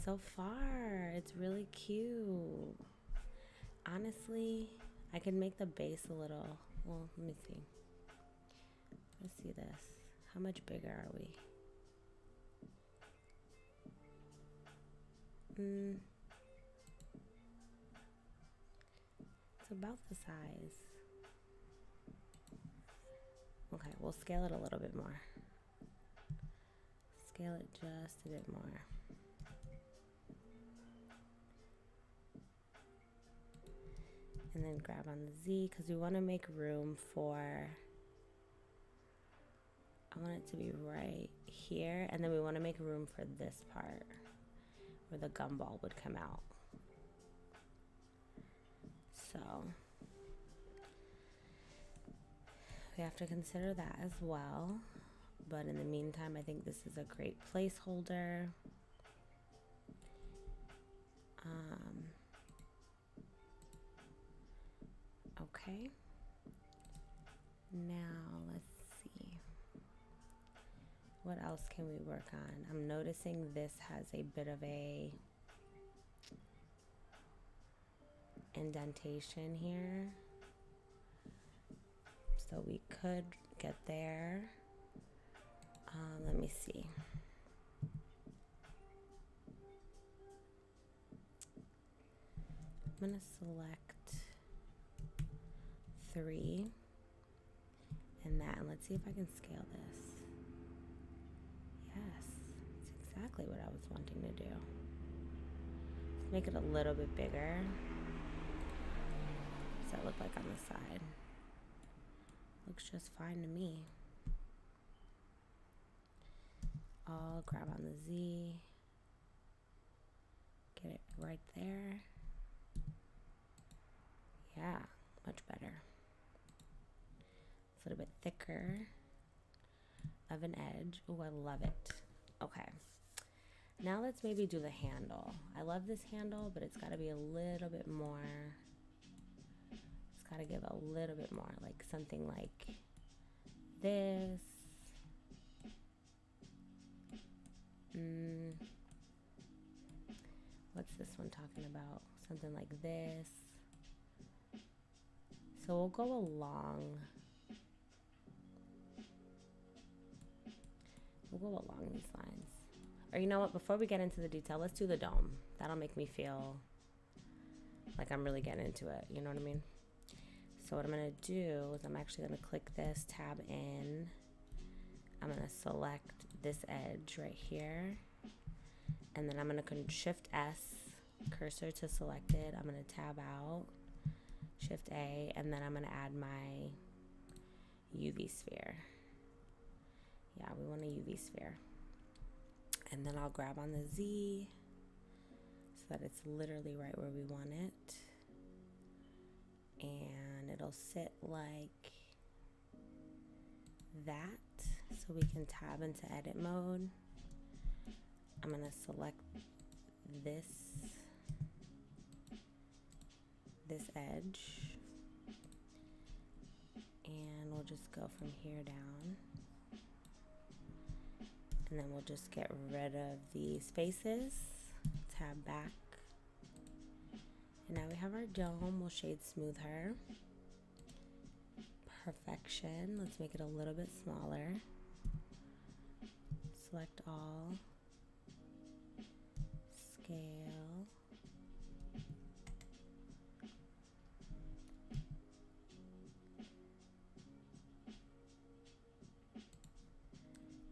So far, it's really cute. Honestly, I could make the base a little, well, let me see. Let's see this. How much bigger are we? It's about the size. Okay, we'll scale it a little bit more. Scale it just a bit more. And then grab on the Z, because we want to make room for, I want it to be right here, and then we want to make room for this part where the gumball would come out. So we have to consider that as well. But in the meantime, I think this is a great placeholder. Okay. Now let's see. What else can we work on? I'm noticing this has a bit of a indentation here. So we could get there. Let me see. I'm gonna select 3 and that, and let's see if I can scale this. Yes, it's exactly what I was wanting to do. Let's make it a little bit bigger. What does that look like on the side? Looks just fine to me. I'll grab on the Z, get it right there. Yeah, much better. It's a little bit thicker of an edge. Oh, I love it. Okay. Now let's maybe do the handle. I love this handle, but it's got to be a little bit more. It's got to give a little bit more, like something like this. What's this one talking about? Something like this. So we'll go along. We'll go along these lines. Or you know what? Before we get into the detail, let's do the dome. That'll make me feel like I'm really getting into it. You know what I mean? So what I'm going to do is I'm actually going to click this, tab in. I'm going to select this edge right here. And then I'm going to Shift S, cursor to selected. I'm going to tab out, Shift A, and then I'm going to add my UV sphere. Yeah, we want a UV sphere. And then I'll grab on the Z so that it's literally right where we want it. And it'll sit like that. So we can tab into edit mode. I'm going to select this edge. And we'll just go from here down. And then we'll just get rid of these faces. Tab back. And now we have our dome. We'll shade smooth her. Perfection. Let's make it a little bit smaller. Select all. Scale.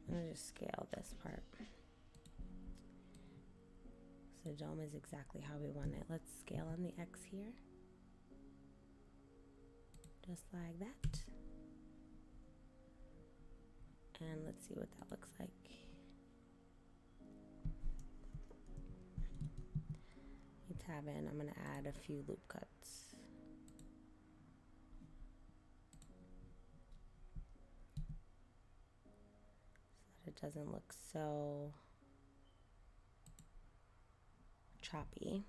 I'm going to just scale this part. So the dome is exactly how we want it. Let's scale on the X here. Just like that. And let's see what that looks like. You tab in, I'm going to add a few loop cuts. So that it doesn't look so choppy.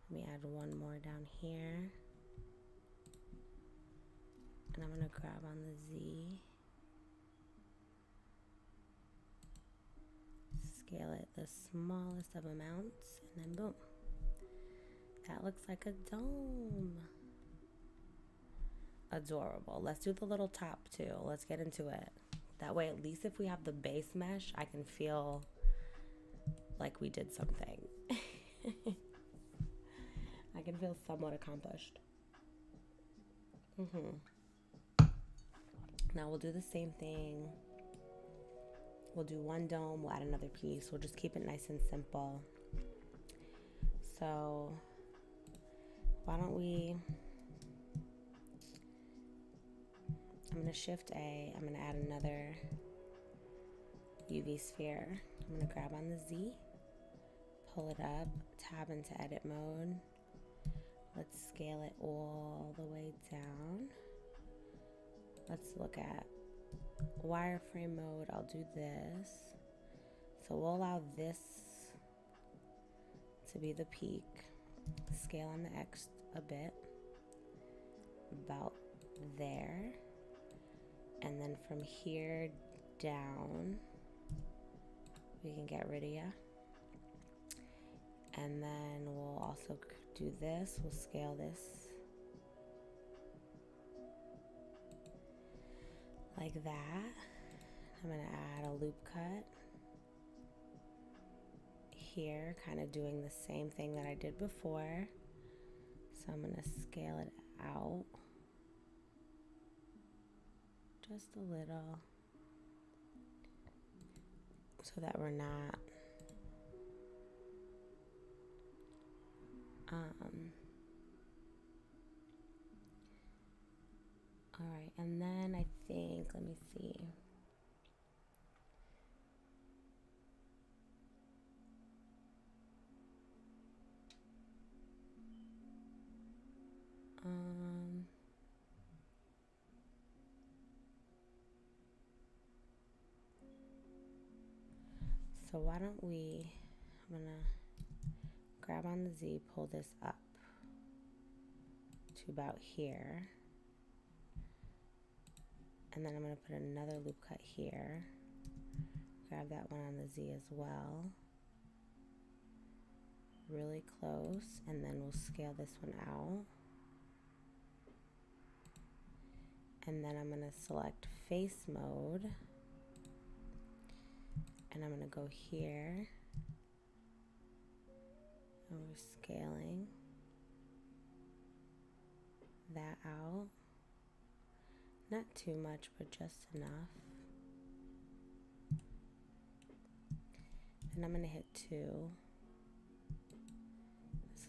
Let me add one more down here. And I'm going to grab on the Z. Scale it the smallest of amounts, and then boom. That looks like a dome. Adorable. Let's do the little top too. Let's get into it. That way, at least if we have the base mesh, I can feel like we did something. I can feel somewhat accomplished. Now we'll do the same thing. We'll do one dome, we'll add another piece. We'll just keep it nice and simple. So why don't we, I'm gonna Shift A, I'm gonna add another UV sphere. I'm gonna grab on the Z, pull it up, tab into edit mode. Let's scale it all the way down. Let's look at wireframe mode, I'll do this. So we'll allow this to be the peak. Scale on the X a bit, about there. And then from here down, we can get rid of ya. And then we'll also do this. We'll scale this like that. I'm gonna add a loop cut here, kind of doing the same thing that I did before. So I'm gonna scale it out just a little so that we're not all right, and then I think, let me see. So why don't we, I'm gonna grab on the Z, pull this up to about here. And then I'm gonna put another loop cut here. Grab that one on the Z as well. Really close, and then we'll scale this one out. And then I'm gonna select face mode. And I'm gonna go here. And we're scaling that out. Not too much, but just enough. And I'm gonna hit 2.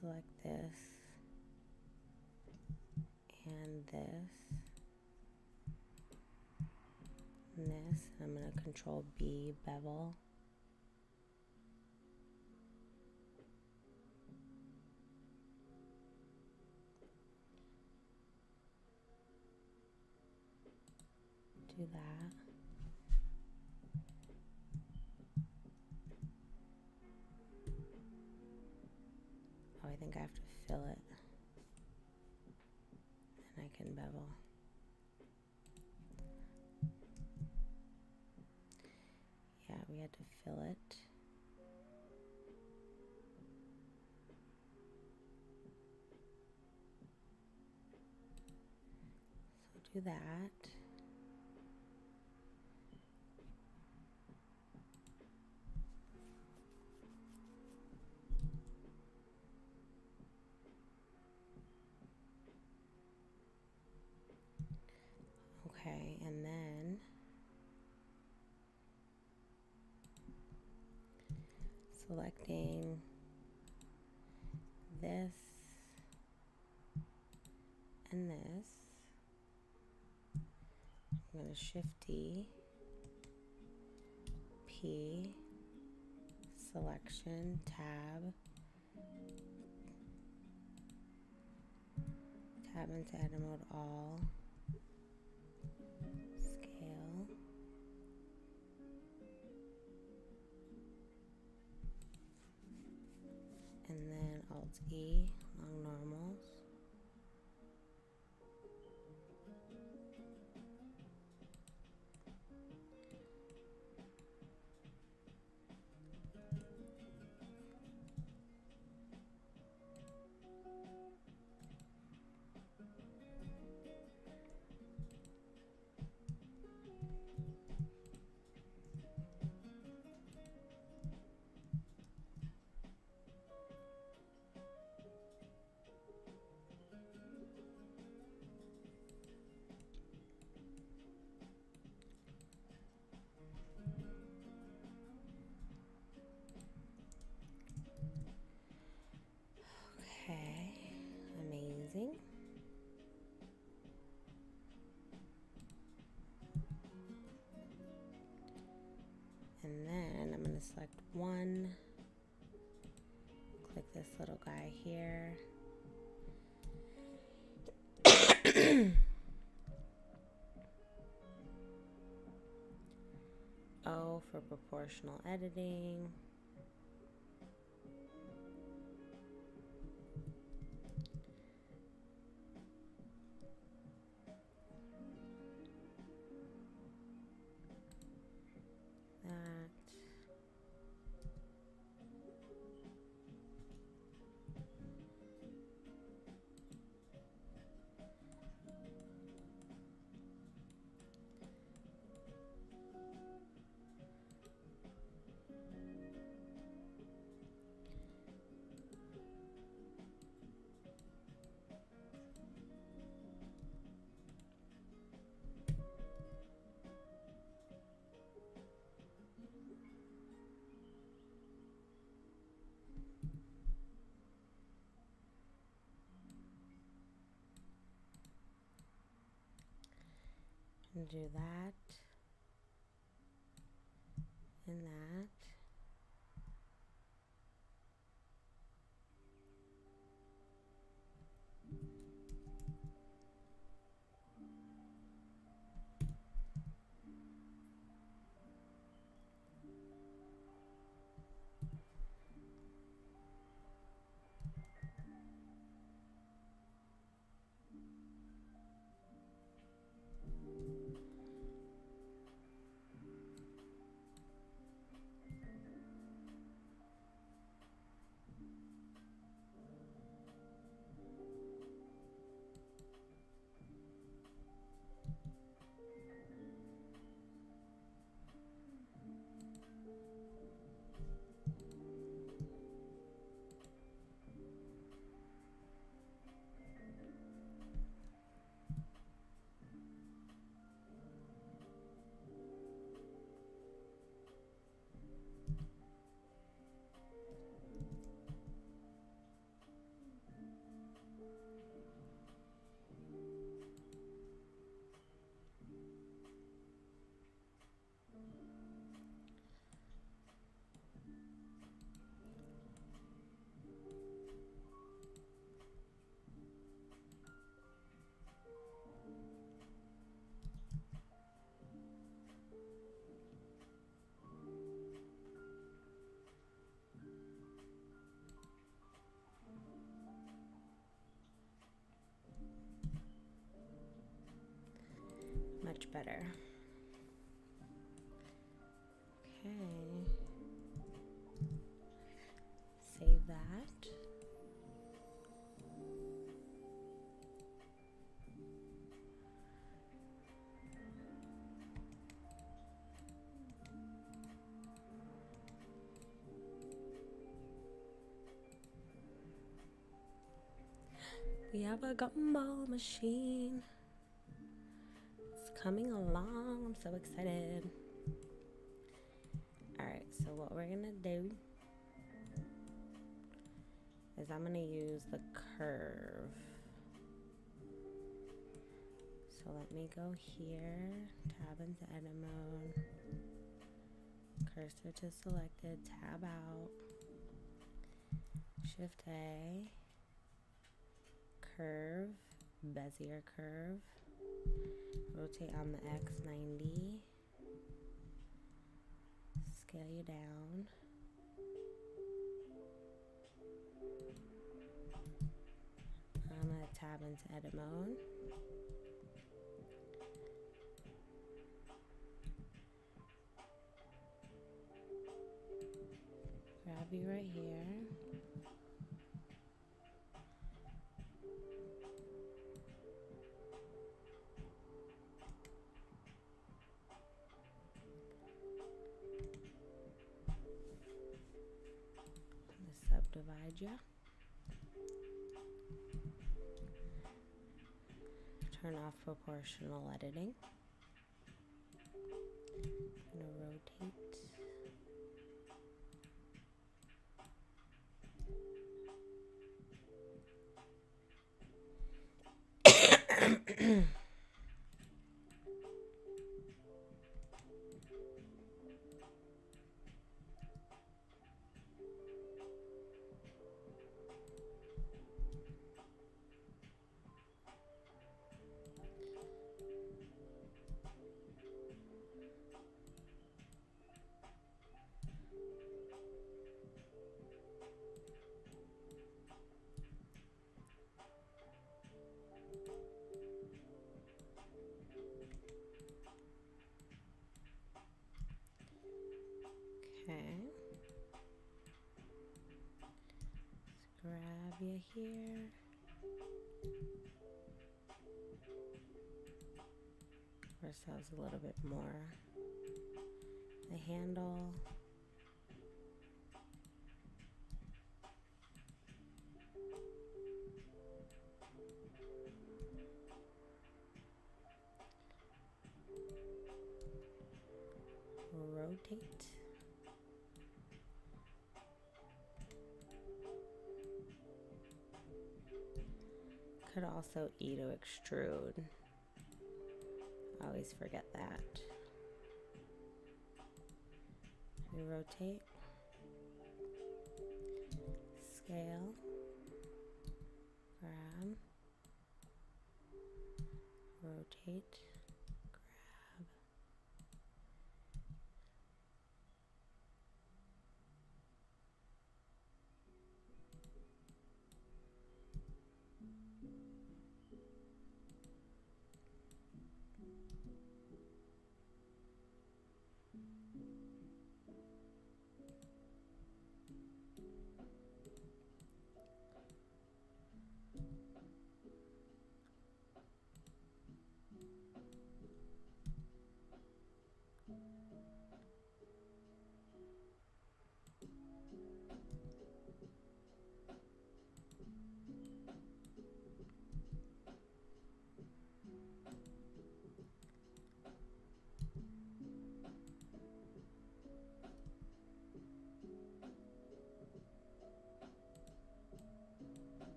Select this and this and this. I'm gonna Control B, bevel. Do that. Oh, I think I have to fill it. Then I can bevel. Yeah, we had to fill it. So do that. Okay, and then selecting this and this, I'm going to Shift D, P, selection, tab into edit mode all, scale, and then Alt E, long normals. Okay, amazing. And then I'm going to select one, click this little guy here. proportional editing. And do that and that. Much better. Okay. Save that. We have a gumball machine. Coming along. I'm so excited. Alright, so what we're gonna do is I'm gonna use the curve. So let me go here, tab into edit mode, cursor to selected, tab out, shift A, curve, Bezier curve. Rotate on the X 90, scale you down, I'm going to tab into edit mode, grab you right here, subdivide you. Turn off proportional editing. I'm gonna rotate. area here. Give ourselves a little bit more. The handle. Rotate. Could also E to extrude. I always forget that. Rotate. Scale. Grab. Rotate. Grab.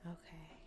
Okay.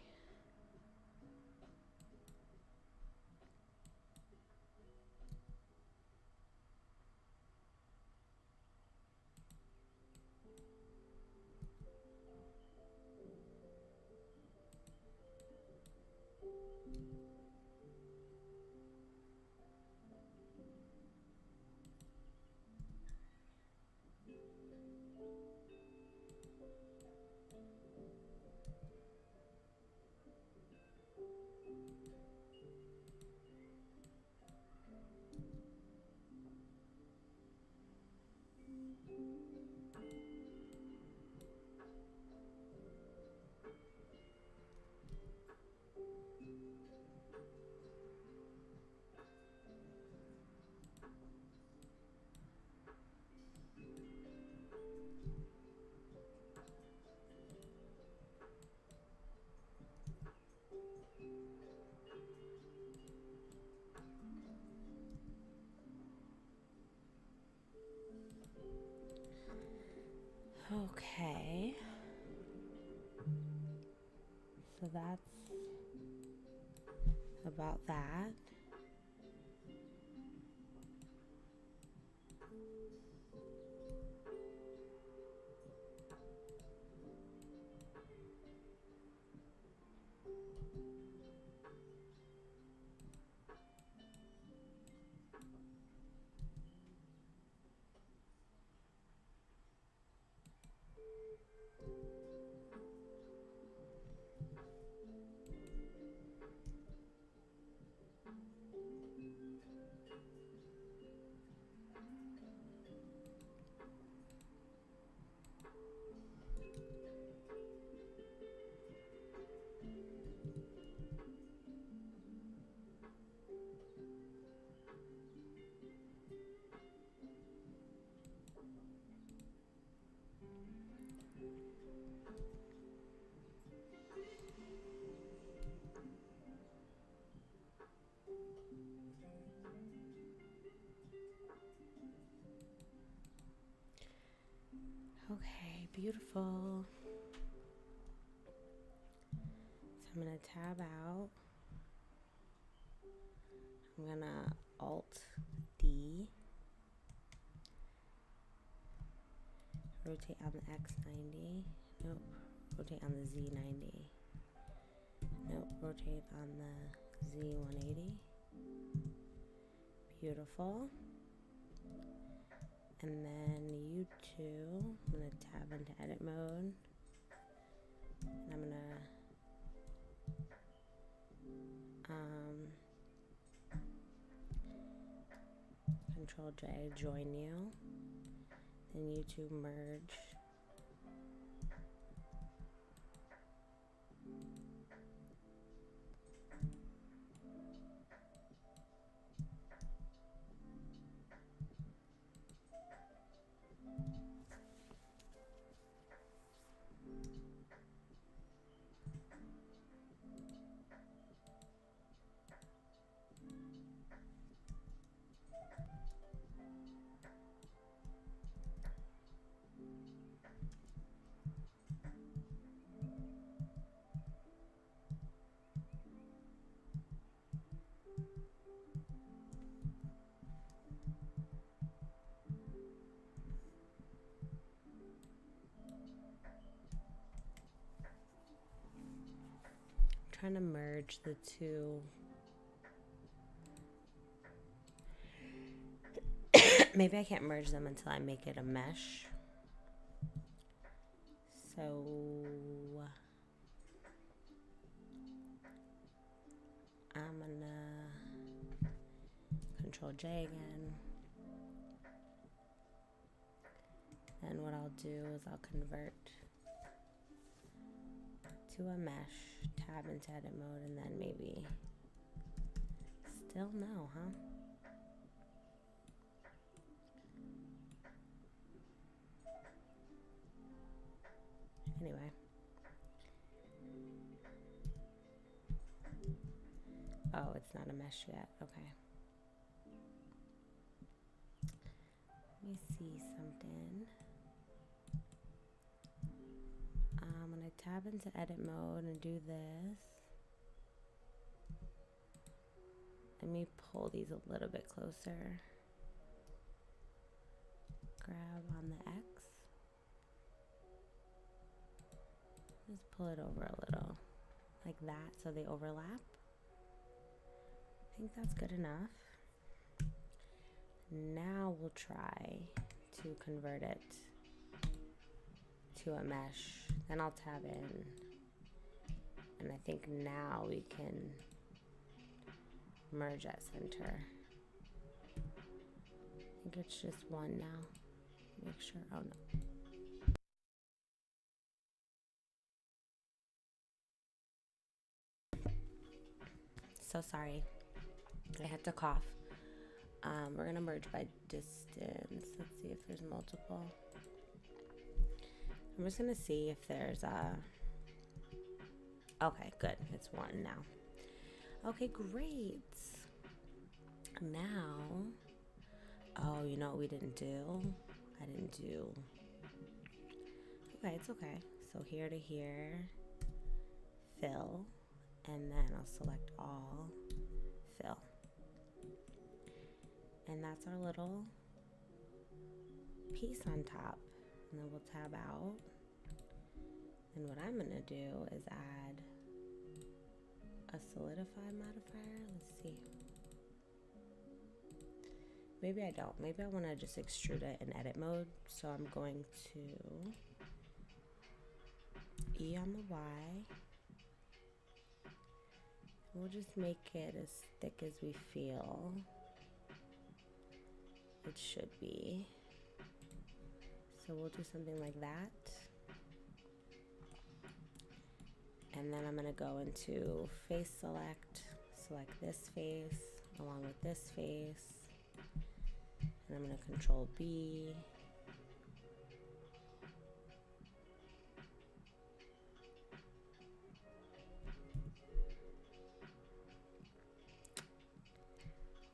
Okay. So that's about that. Okay, beautiful. So I'm gonna tab out. I'm gonna Alt D. Rotate on the X90. Nope. Rotate on the Z90. Nope. Rotate on the Z180. Beautiful. And then U2, I'm going to tab into edit mode. And I'm going to Control J, join you. Then U2 merge. Trying to merge the two. Maybe I can't merge them until I make it a mesh. So I'm gonna Control J again. And what I'll do is I'll convert to a mesh, tab into edit mode, and then maybe still no, huh? Anyway. Oh, it's not a mesh yet. Okay. Let me see something. I'm going to tab into edit mode and do this. Let me pull these a little bit closer. Grab on the X. Just pull it over a little, like that, so they overlap. I think that's good enough. Now we'll try to convert it to a mesh. Then I'll tab in. And I think now we can merge at center. I think it's just one now. Make sure, oh no. So sorry, I had to cough. We're gonna merge by distance. Let's see if there's multiple. I'm just gonna see if there's a, okay, good, it's one now. Okay, great. Now, oh, you know what we didn't do? I didn't do, okay, it's okay. So here to here, fill, and then I'll select all, fill. And that's our little piece on top. And then we'll tab out. And what I'm gonna do is add a solidify modifier. Let's see. Maybe I don't. Maybe I wanna just extrude it in edit mode. So I'm going to E on the Y. We'll just make it as thick as we feel it should be. So we'll do something like that. And then I'm gonna go into face select this face along with this face. And I'm gonna Control B.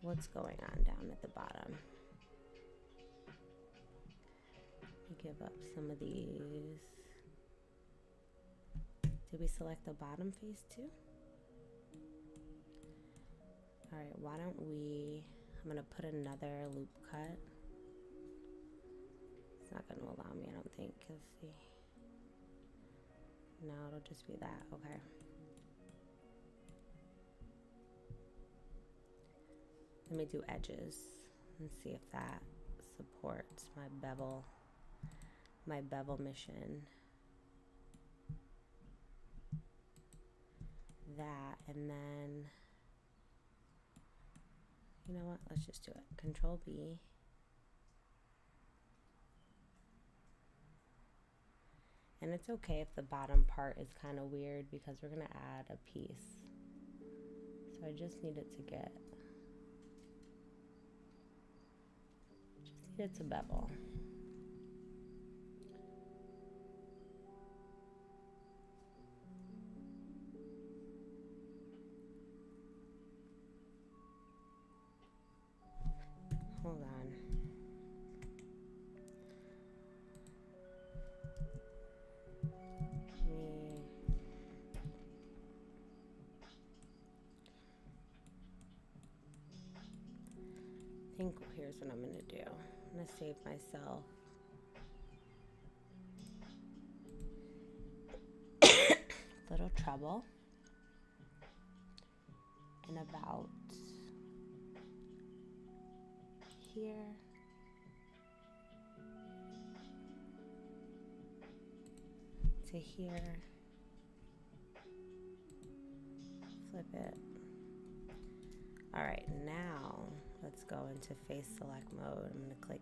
What's going on down at the bottom? give up some of these. Did we select the bottom face too? All right, why don't we, I'm gonna put another loop cut. It's not gonna allow me, I don't think, cause see. No, it'll just be that, okay. Let me do edges and see if that supports my bevel mission. That, and then, you know what, let's just do it. Control B. And it's okay if the bottom part is kind of weird because we're gonna add a piece. So I just need it to bevel. Hold on. I think here's what I'm gonna do. I'm gonna save myself little trouble and about here to here, flip it. All right, now let's go into face select mode. I'm gonna click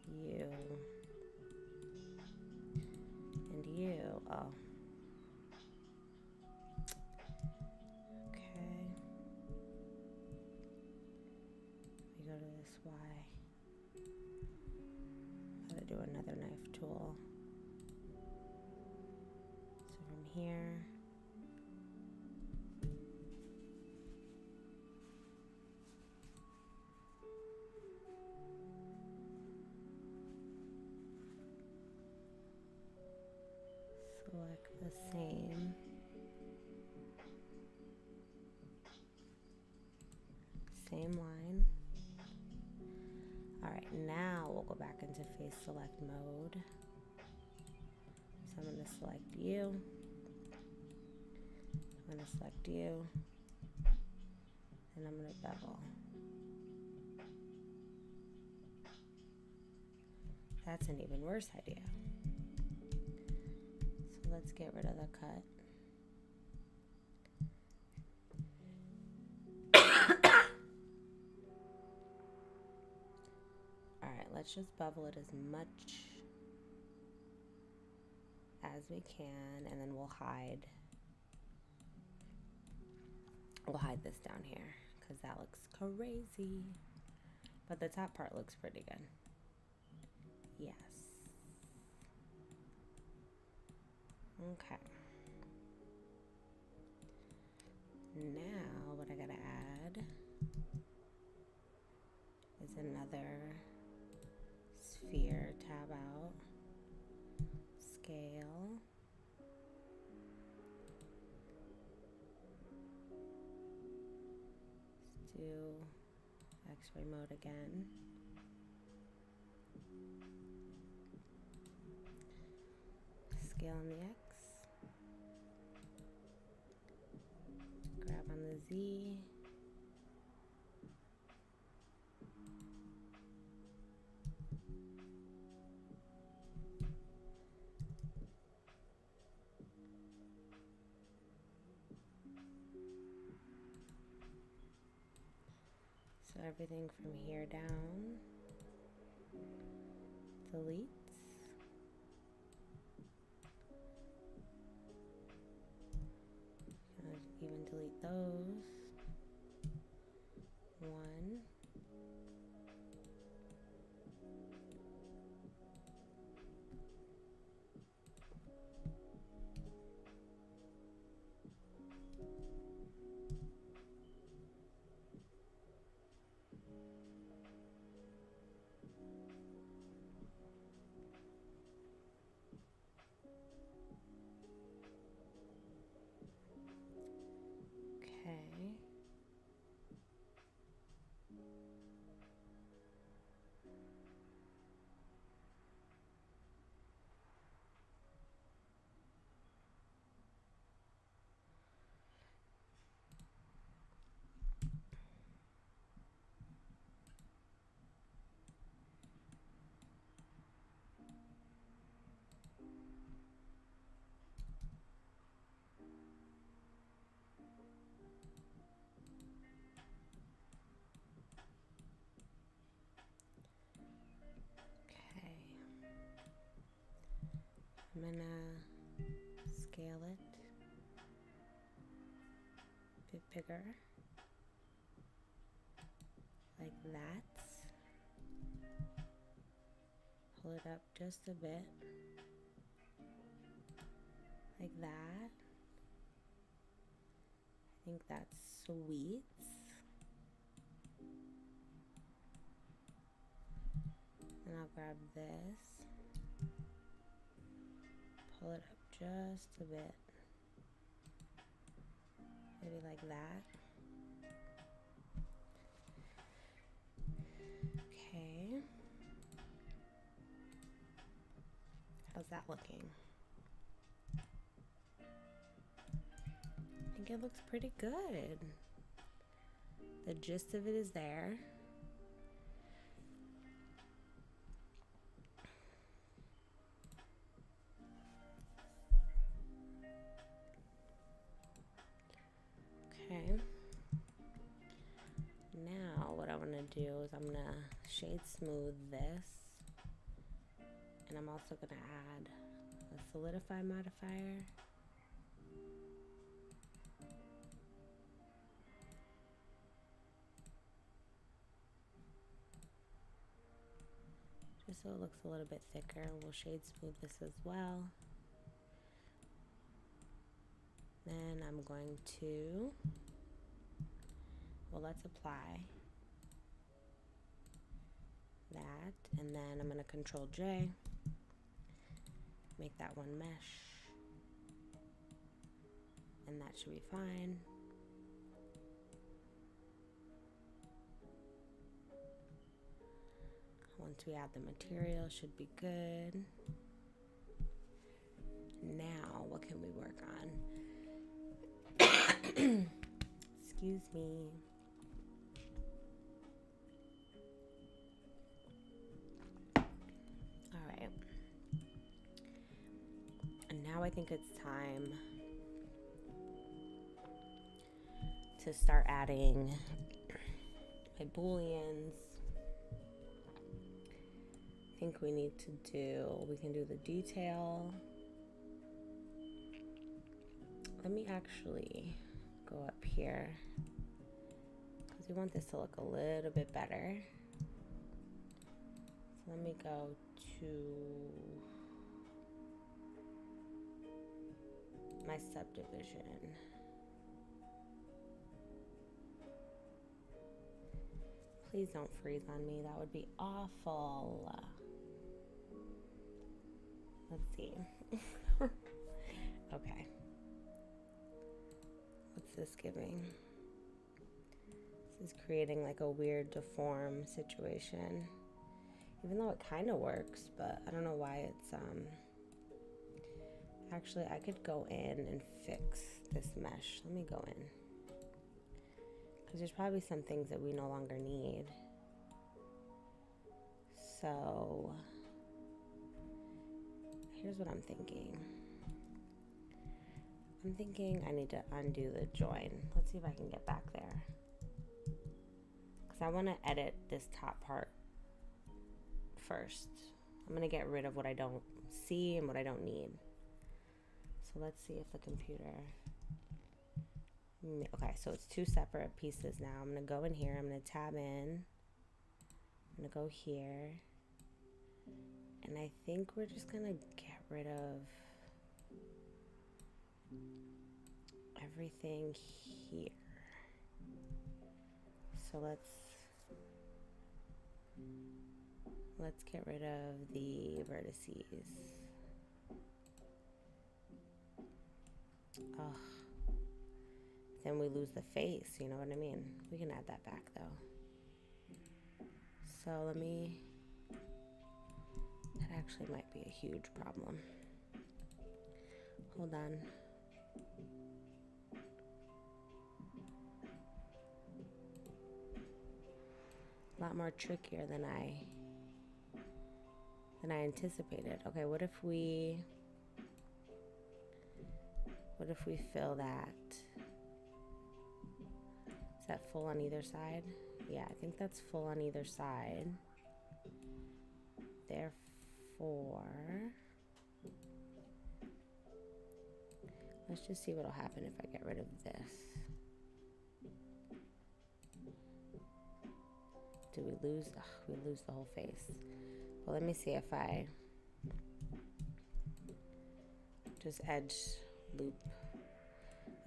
you and you. Oh. Okay. We go to this Y. Gotta do another knife tool. So from here. Select the same line. All right, now we'll go back into face select mode. So I'm going to select you. I'm going to select you. And I'm going to bevel. That's an even worse idea. So let's get rid of the cut. Let's just bevel it as much as we can, and then we'll hide this down here because that looks crazy, but the top part looks pretty good. Yes. Okay. Now what I gotta add is another sphere, tab out, scale, let's do X-ray mode again, scale on the X, grab on the Z, so everything from here down deletes. Even delete those. One. I'm gonna scale it a bit bigger, like that. Pull it up just a bit, like that. I think that's sweet. And I'll grab this, pull it up just a bit, maybe like that. Okay. How's that looking? I think it looks pretty good. The gist of it is there. Okay. Now what I want to do is I'm going to shade smooth this. And I'm also going to add a solidify modifier. Just so it looks a little bit thicker. We'll shade smooth this as well. Then I'm going to, well, let's apply that. And then I'm going to Control J, make that one mesh. And that should be fine. Once we add the material, should be good. Now, what can we work on? Excuse me. All right. And now I think it's time to start adding my booleans. I think we need to we can do the detail. Let me actually go up here because we want this to look a little bit better. So let me go to my subdivision. Please don't freeze on me. That would be awful. Let's see. Okay. What's this giving? This is creating like a weird deform situation. Even though it kind of works, but I don't know why it's, actually I could go in and fix this mesh. Let me go in. Because there's probably some things that we no longer need. So here's what I'm thinking. I'm thinking I need to undo the join. Let's see if I can get back there. Because I want to edit this top part first. I'm going to get rid of what I don't see and what I don't need. So let's see if the computer... Okay, so it's two separate pieces now. I'm going to go in here. I'm going to tab in. I'm going to go here. And I think we're just going to get rid of everything here. So let's get rid of the vertices. Oh. Then we lose the face, you know what I mean? We can add that back though. So let me, that actually might be a huge problem. Hold on. A lot more trickier than I anticipated. Okay, what if we fill that? Is that full on either side? Yeah, I think that's full on either side. Therefore, Let's just see what'll happen if I get rid of this. Do we lose? Ugh, we lose the whole face. Well, let me see if I just edge loop.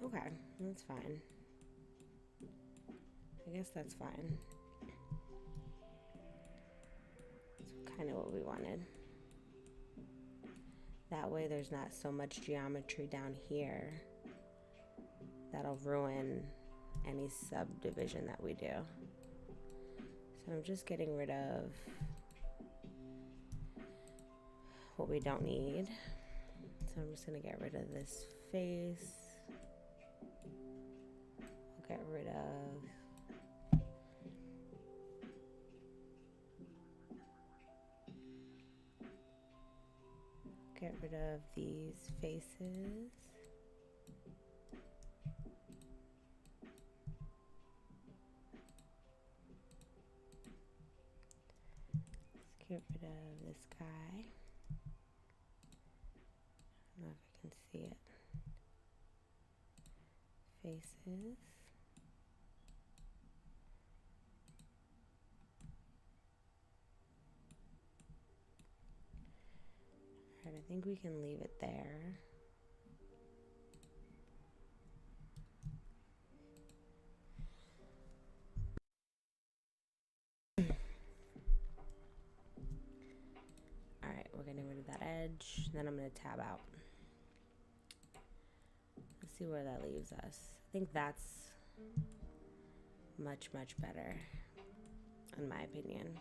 Okay, that's fine. I guess that's fine. It's kind of what we wanted. That way there's not so much geometry down here that'll ruin any subdivision that we do. So I'm just getting rid of what we don't need. So I'm just gonna get rid of this face. I'll get rid of these faces. Let's get rid of this guy. I don't know if I can see it. Faces. Alright, I think we can leave it there. Alright, we're getting rid of that edge. Then I'm going to tab out. Let's see where that leaves us. I think that's much, much better, in my opinion.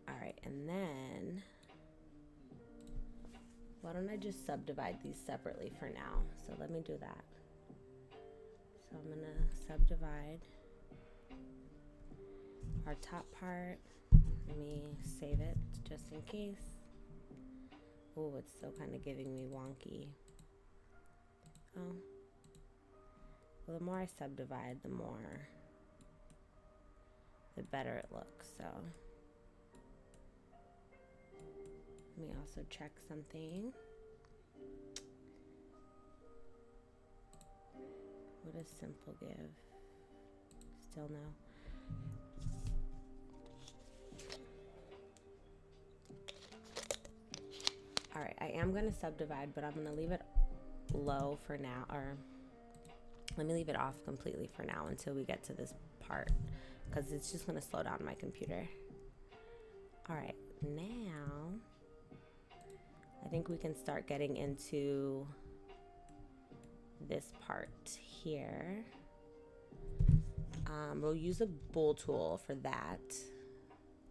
Alright, and then why don't I just subdivide these separately for now? So let me do that. So I'm gonna subdivide our top part. Let me save it just in case. Oh, it's still kind of giving me wonky. Oh, well, the more I subdivide, the better it looks. So let me also check something. What does simple give? Still no. All right, I am going to subdivide, but I'm going to leave it low for now, or let me leave it off completely for now until we get to this part, because it's just going to slow down my computer. All right, now I think we can start getting into this part here. We'll use a bool tool for that.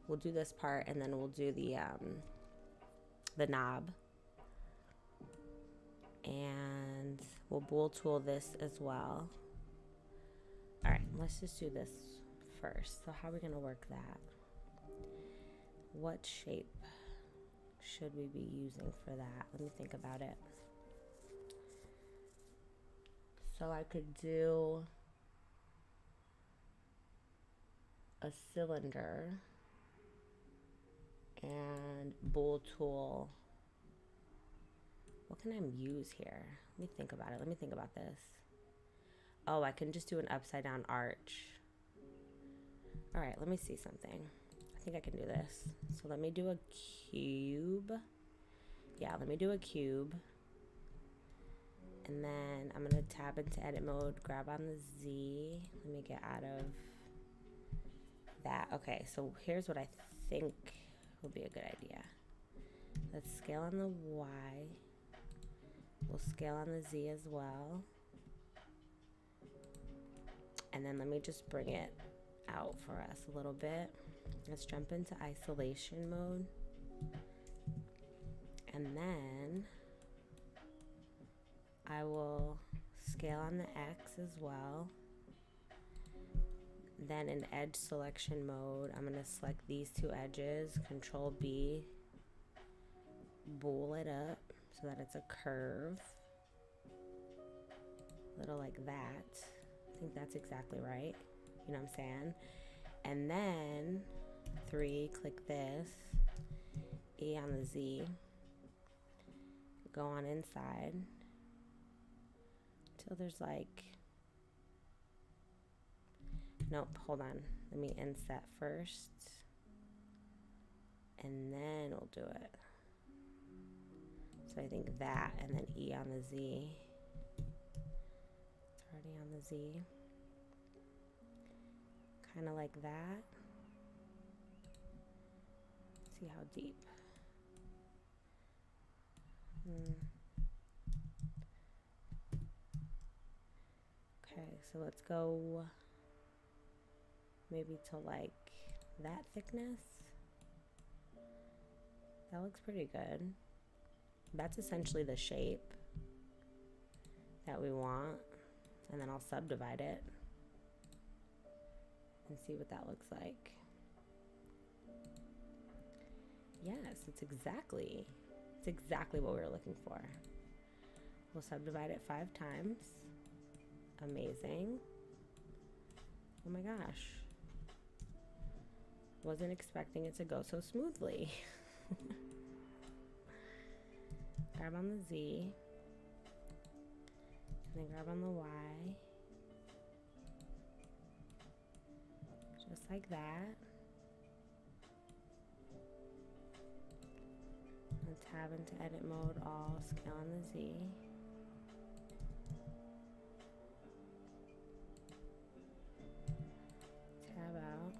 We'll do this part, and then we'll do the knob, and we'll bool tool this as well. All right, let's just do this first. So how are we gonna work that? What shape should we be using for that? Let me think about it. So I could do a cylinder and bool tool. What can I use here? Let me think about it. Let me think about this. Oh, I can just do an upside down arch. All right, let me see something. I think I can do this. So let me do a cube. Yeah, let me do a cube. And then I'm gonna tab into edit mode, grab on the Z. Let me get out of that. Okay, so here's what I think will be a good idea. Let's scale on the Y. We'll scale on the Z as well. And then let me just bring it out for us a little bit. Let's jump into isolation mode. And then I will scale on the X as well. Then in edge selection mode, I'm going to select these two edges, Control B, bool it up so that it's a curve, little like that. I think that's exactly right. You know what I'm saying? And then 3, click this, E on the Z, go on inside till there's like, nope, hold on. Let me inset first. And then we'll do it. So I think that, and then E on the Z. It's already on the Z. Kind of like that. See how deep. Okay, so let's go maybe to like that thickness. That looks pretty good. That's essentially the shape that we want. And then I'll subdivide it and see what that looks like. Yes, it's exactly what we were looking for. We'll subdivide it 5 times. Amazing. Oh my gosh. Wasn't expecting it to go so smoothly. Grab on the Z. And then grab on the Y. Just like that. And tab into edit mode, all scale on the Z. Tab out.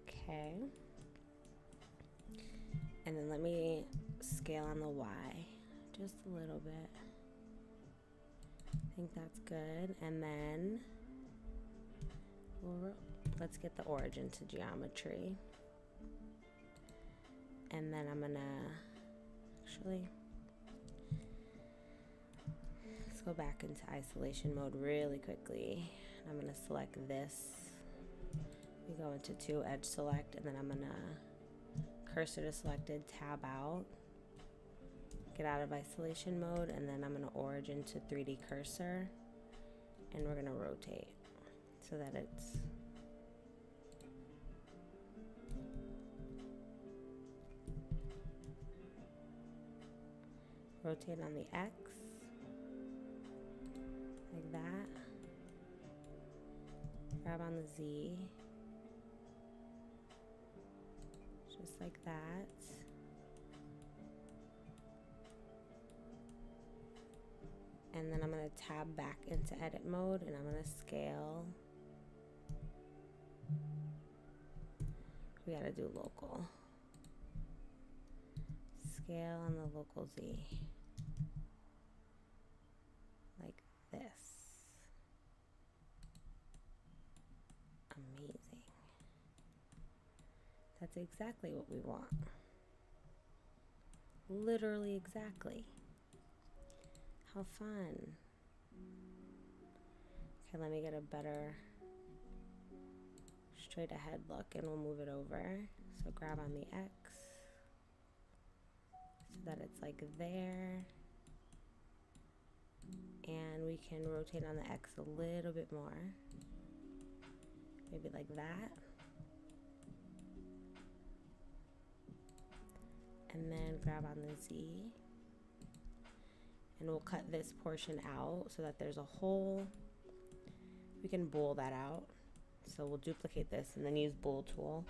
Okay. And then let me scale on the Y just a little bit. I think that's good. And then let's get the origin to geometry. And then I'm gonna let's go back into isolation mode really quickly. I'm gonna select this. We go into 2, edge select, and then I'm gonna cursor to selected, tab out, get out of isolation mode, and then I'm gonna origin to 3D cursor, and we're gonna rotate so that it's rotate on the X like that, grab on the Z just like that, and then I'm going to tab back into edit mode, and I'm going to scale. We got to do local. Scale on the local Z. Like this. Amazing. That's exactly what we want. Literally exactly. How fun. Okay, let me get a better straight ahead look, and we'll move it over. So grab on the X so that it's like there. And we can rotate on the X a little bit more. Maybe like that. And then grab on the Z. And we'll cut this portion out so that there's a hole. We can bool that out. So we'll duplicate this and then use bool tool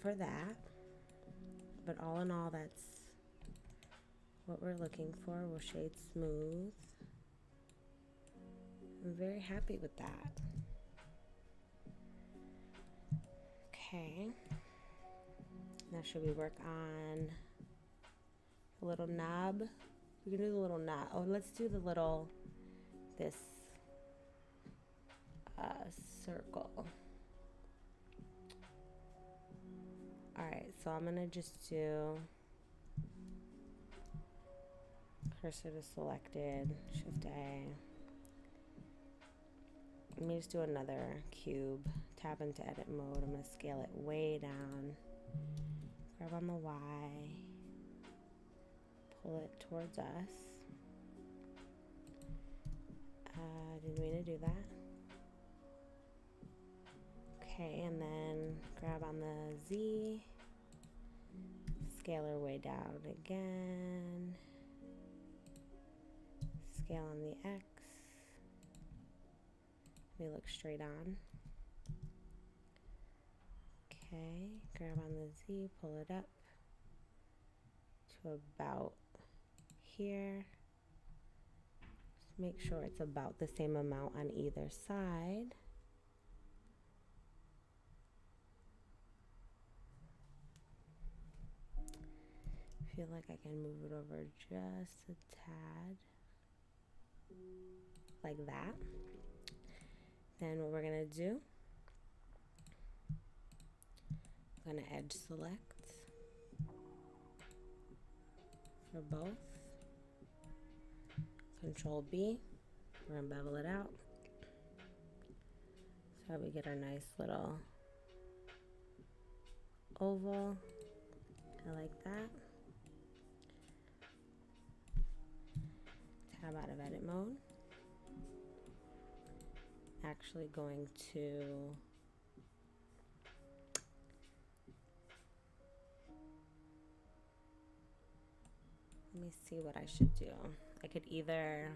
for that. But all in all, that's what we're looking for. We'll shade smooth. I'm very happy with that. Okay. Now should we work on a little knob? We can do the little knob. Oh, let's do the little, this circle. Alright, so I'm gonna just do cursor to selected, Shift A. Let me just do another cube, tab into edit mode. I'm gonna scale it way down, grab on the Y, pull it towards us. Didn't mean to do that. Okay, and then Grab on the Z, scale our way down again, scale on the X, we look straight on. Okay, grab on the Z, pull it up to about here. Just make sure it's about the same amount on either side. Feel like I can move it over just a tad, like that. Then what we're gonna do, I'm gonna edge select for both. Control B, we're gonna bevel it out so we get our nice little oval. I like that. Tab out of edit mode. Actually going to let me see what I should do. I could either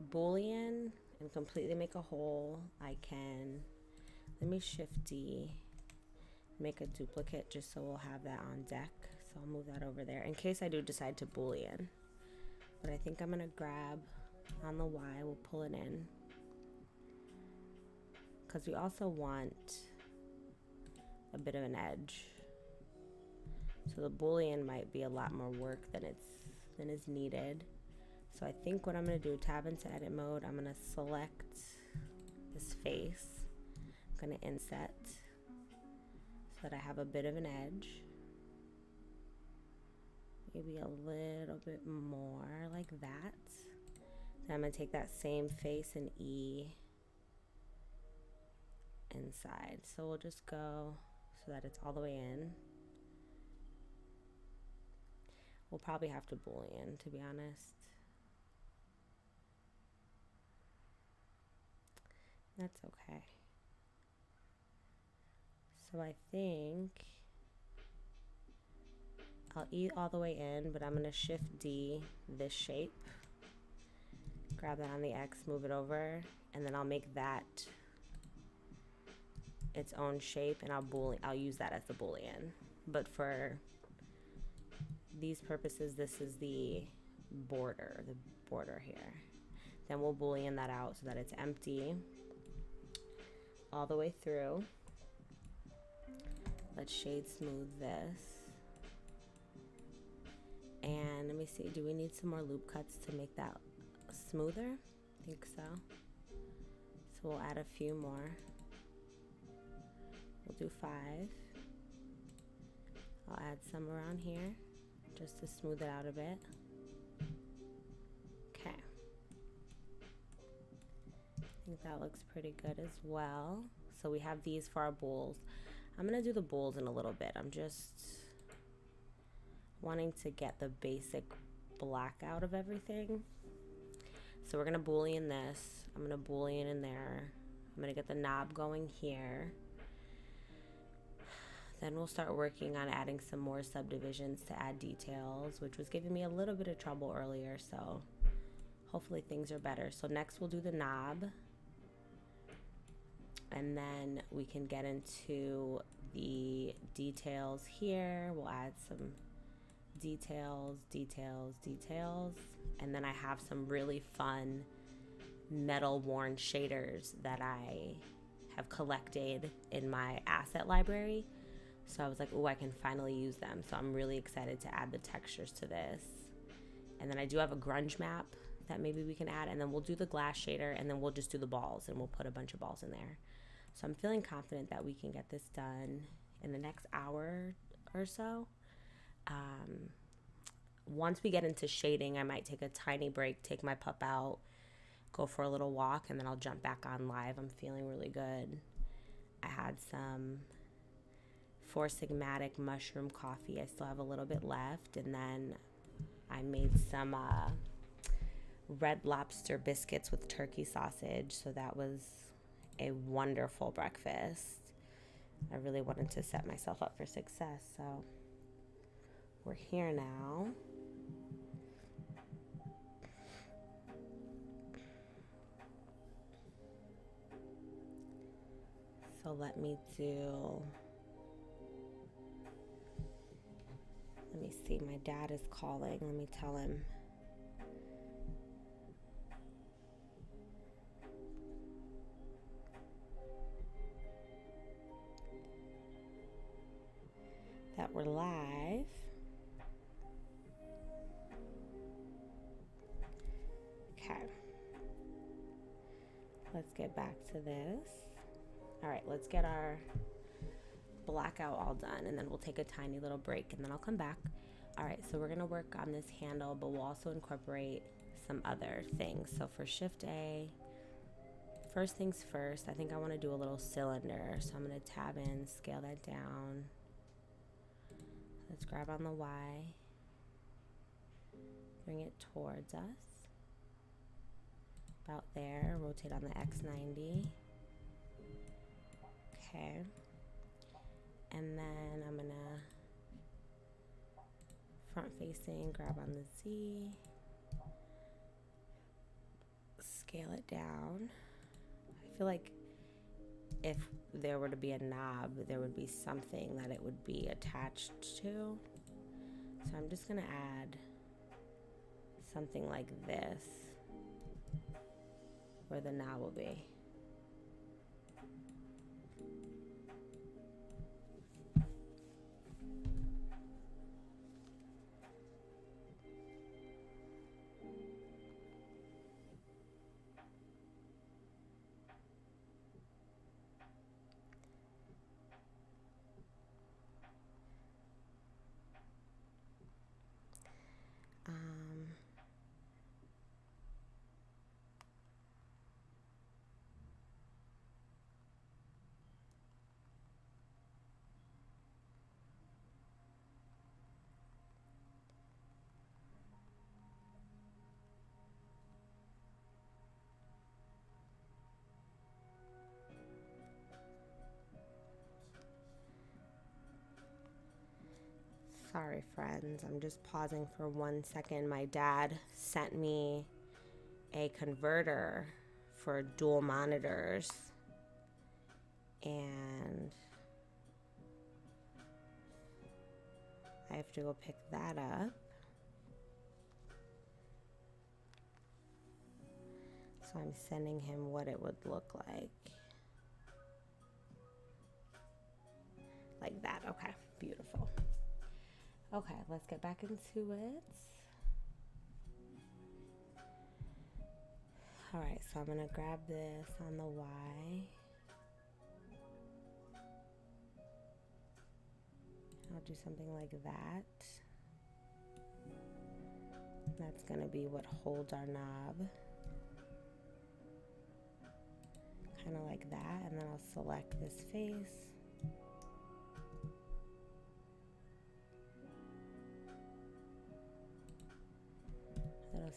Boolean and completely make a hole. I can, let me Shift D, make a duplicate just so we'll have that on deck. So I'll move that over there in case I do decide to Boolean. But I think I'm gonna grab on the Y, we'll pull it in. Because we also want a bit of an edge. So the Boolean might be a lot more work than is needed. So I think what I'm gonna do, tab into edit mode, I'm gonna select this face. I'm gonna inset so that I have a bit of an edge. Maybe a little bit more like that. Then I'm gonna take that same face and E inside. So we'll just go so that it's all the way in. We'll probably have to Boolean, to be honest. That's okay. So I think I'll E all the way in, but I'm gonna Shift D this shape. Grab that on the X, move it over, and then I'll make that its own shape, and I'll use that as the Boolean. But for these purposes, this is the border here. Then we'll Boolean that out so that it's empty all the way through. Let's shade smooth this. And let me see, do we need some more loop cuts to make that smoother? I think so. So we'll add a few more. We'll do 5. I'll add some around here just to smooth it out a bit. Okay. I think that looks pretty good as well. So we have these for our bowls. I'm gonna do the bowls in a little bit. I'm just wanting to get the basic black out of everything. So we're gonna Boolean this. I'm gonna Boolean in there. I'm gonna get the knob going here. Then we'll start working on adding some more subdivisions to add details, which was giving me a little bit of trouble earlier, so hopefully things are better. So next we'll do the knob, and then we can get into the details here. We'll add some details, and then I have some really fun metal worn shaders that I have collected in my asset library. So I was like, oh, I can finally use them. So I'm really excited to add the textures to this. And then I do have a grunge map that maybe we can add, and then we'll do the glass shader, and then we'll just do the balls, and we'll put a bunch of balls in there. So I'm feeling confident that we can get this done in the next hour or so. Once we get into shading, I might take a tiny break, take my pup out, go for a little walk, and then I'll jump back on live. I'm feeling really good. I had some Four Sigmatic mushroom coffee. I still have a little bit left, and then I made some Red Lobster biscuits with turkey sausage, so that was a wonderful breakfast. I really wanted to set myself up for success, so we're here now. So let me see, my dad is calling. Let me tell him. That we're live. Okay. Let's get back to this. All right, let's get our blackout all done, and then we'll take a tiny little break, and then I'll come back. All right, so we're gonna work on this handle, but we'll also incorporate some other things. So for Shift A, first things first, I think I wanna do a little cylinder. So I'm gonna tab in, scale that down. Let's grab on the Y, bring it towards us, about there, rotate on the X90. Okay, and then I'm gonna front facing, grab on the Z, scale it down. I feel like if there were to be a knob, there would be something that it would be attached to. So I'm just gonna add something like this where the knob will be. Sorry, friends, I'm just pausing for 1 second. My dad sent me a converter for dual monitors, and I have to go pick that up. So I'm sending him what it would look like. Like that, okay, beautiful. Okay, let's get back into it. All right, so I'm gonna grab this on the Y. I'll do something like that. That's gonna be what holds our knob. Kind of like that, and then I'll select this face.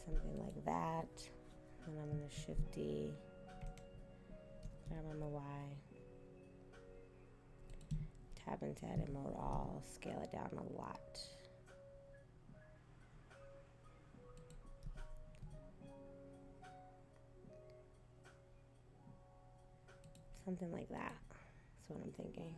Something like that. Then I'm going to Shift D, grab on the Y, tab into edit mode all, scale it down a lot. Something like that. That's what I'm thinking.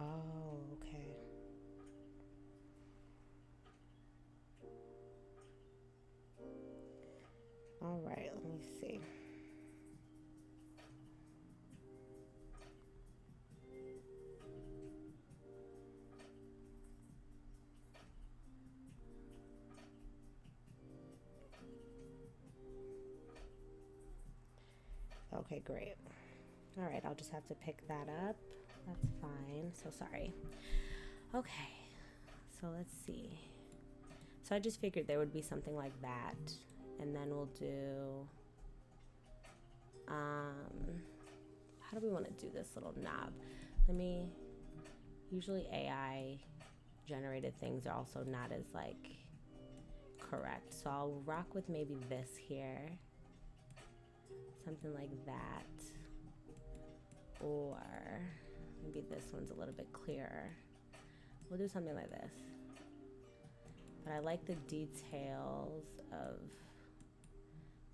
Oh, okay. Okay, great. All right, I'll just have to pick that up. That's fine. So sorry. Okay, so let's see. So I just figured there would be something like that. And then we'll do, how do we want to do this little knob? Usually AI generated things are also not as like correct. So I'll rock with maybe this here. Something like that. Or maybe this one's a little bit clearer. We'll do something like this. But I like the details of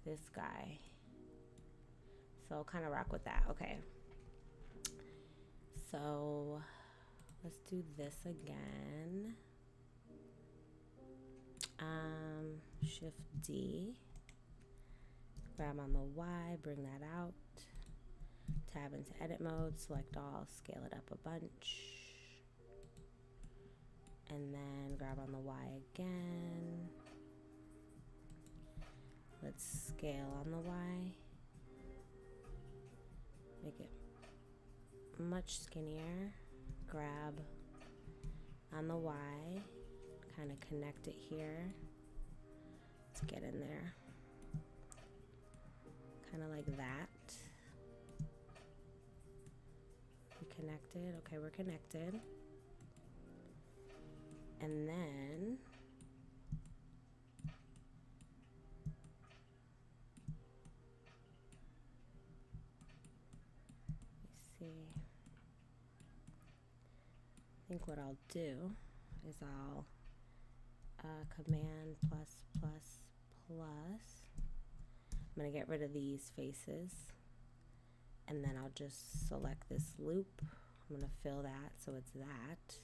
this guy. So I'll kind of rock with that. Okay. So let's do this again. Shift D. Grab on the Y, bring that out. Tab into edit mode, select all, scale it up a bunch. And then grab on the Y again. Let's scale on the Y. Make it much skinnier. Grab on the Y, kind of connect it here. Let's get in there. Kind of like that. We connected. Okay, we're connected. And then I think what I'll do is I'll command plus plus plus. I'm going to get rid of these faces, and then I'll just select this loop. I'm going to fill that so it's that,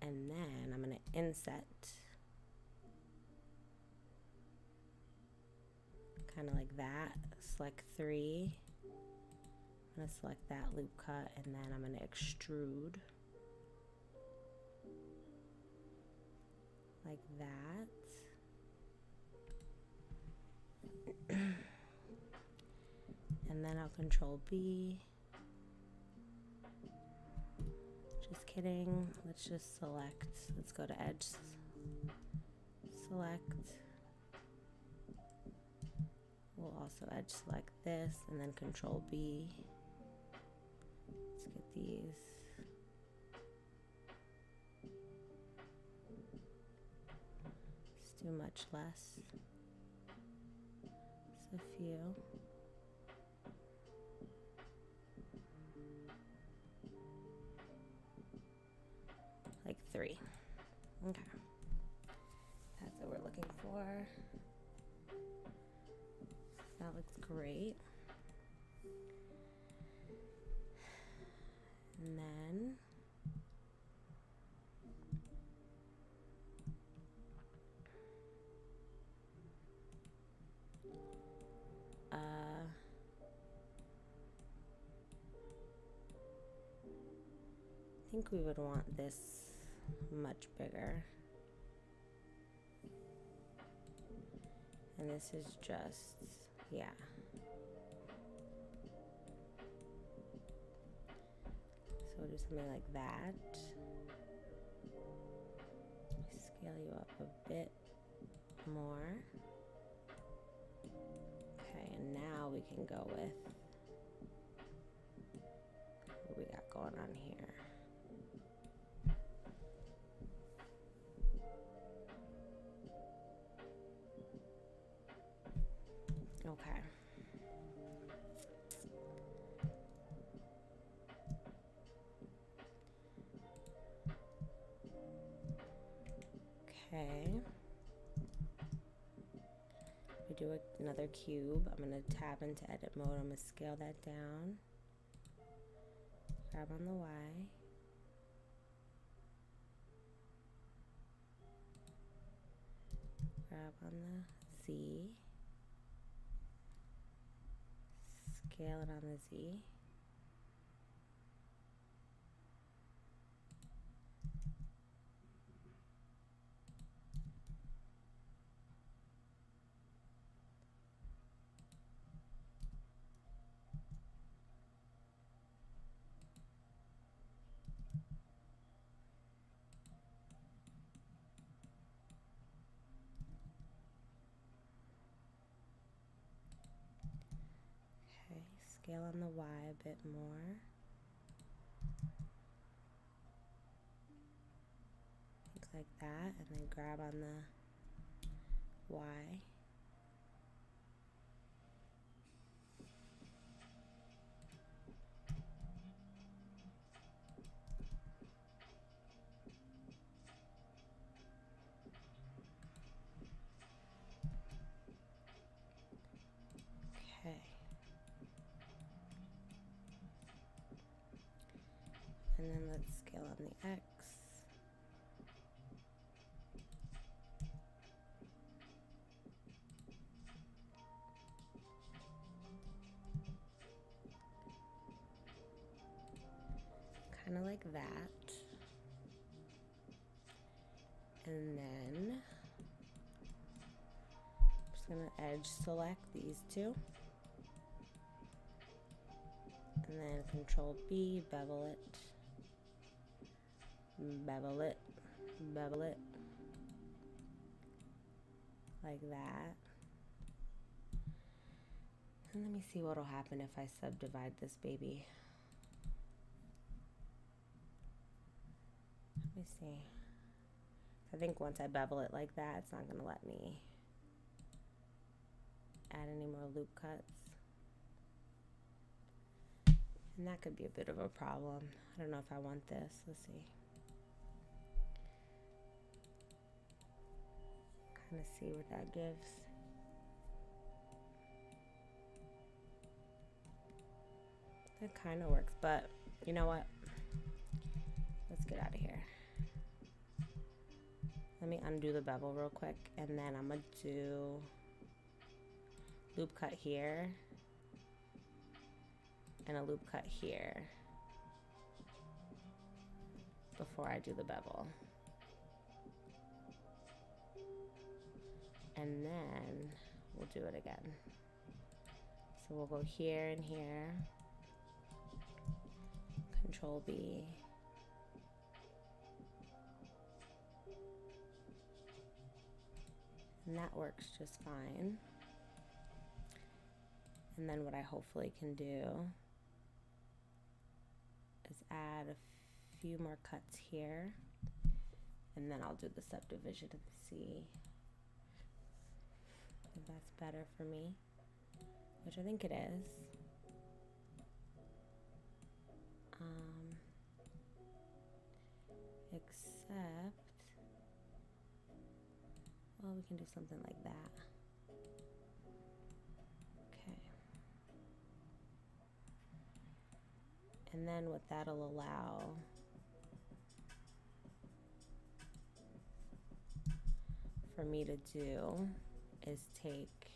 and then I'm going to inset, kind of like that. Select 3. I'm going to select that loop cut, and then I'm going to extrude like that. And then I'll control B. Just kidding. Let's just select. Let's go to edge. Select. We'll also edge select this and then control B. Let's get these. Let's do much less. Just a few. Like 3. Okay. That's what we're looking for. That looks great. And then I think we would want this much bigger. And this is just, yeah. So we'll do something like that. Scale you up a bit more. Okay, and now we can go with what we got going on here. Okay. Okay. We do another cube. I'm going to tab into edit mode. I'm going to scale that down. Grab on the Y. Grab on the Z. Scale it on the Z. scale on the Y a bit more. Things like that, and then grab on the Y. Okay. And then let's scale on the X. Kind of like that. And then I'm just gonna edge select these two. And then Control B, bevel it, bevel it, bevel it, like that. And let me see what'll happen if I subdivide this baby. Let me see. I think once I bevel it like that, it's not gonna let me add any more loop cuts. And that could be a bit of a problem. I don't know if I want this. Let's see. Kind of see what that gives. It kind of works, but you know what? Let's get out of here. Let me undo the bevel real quick, and then I'm gonna do loop cut here and a loop cut here before I do the bevel. And then we'll do it again. So we'll go here and here, Control B. And that works just fine. And then what I hopefully can do is add a few more cuts here, and then I'll do the subdivision and see if that's better for me, which I think it is. Except, well, we can do something like that. Okay. And then what that'll allow for me to do is take,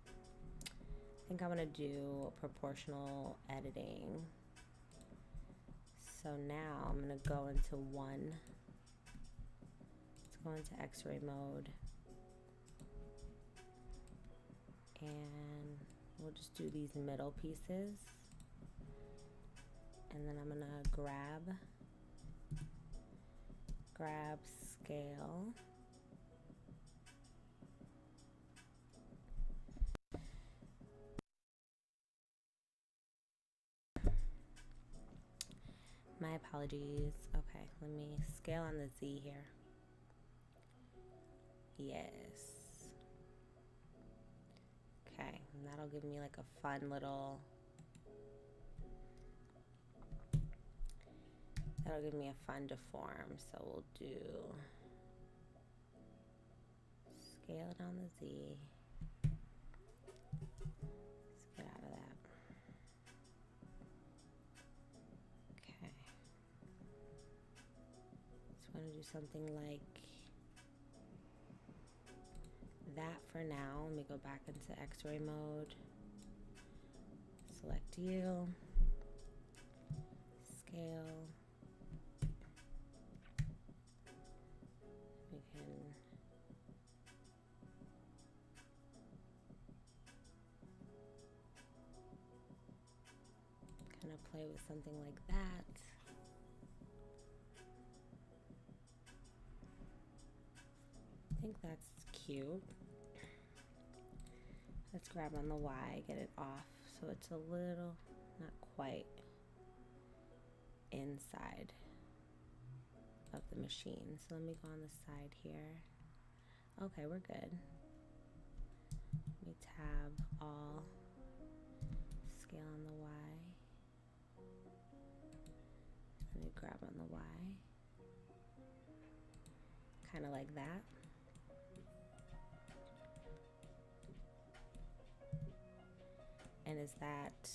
I think I'm gonna do proportional editing. So now I'm gonna go into one. Let's go into X-ray mode. And we'll just do these middle pieces. And then I'm gonna grab scale. My apologies. Okay, let me scale on the Z here. Yes. Okay, and that'll give me like a fun little, that'll give me a fun deform. So we'll do scale it on the Z. Let's get out of that. Okay. Just want to do something like that for now. Let me go back into X-ray mode. Select you. Scale. We can kind of play with something like that. I think that's cute. Let's grab on the Y, get it off so it's a little, not quite, inside of the machine. So let me go on the side here. Okay, we're good. Let me tab all, scale on the Y. Let me grab on the Y. Kind of like that. And is that,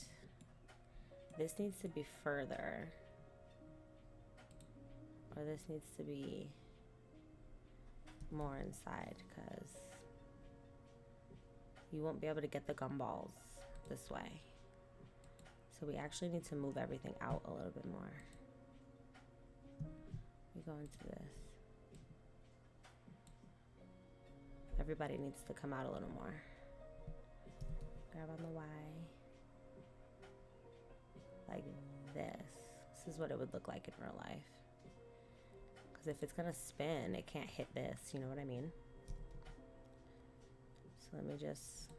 this needs to be further, or this needs to be more inside, because you won't be able to get the gumballs this way. So we actually need to move everything out a little bit more. We go into this. Everybody needs to come out a little more. Grab on the Y. Like this. This is what it would look like in real life. Because if it's gonna spin, it can't hit this, you know what I mean? So let me just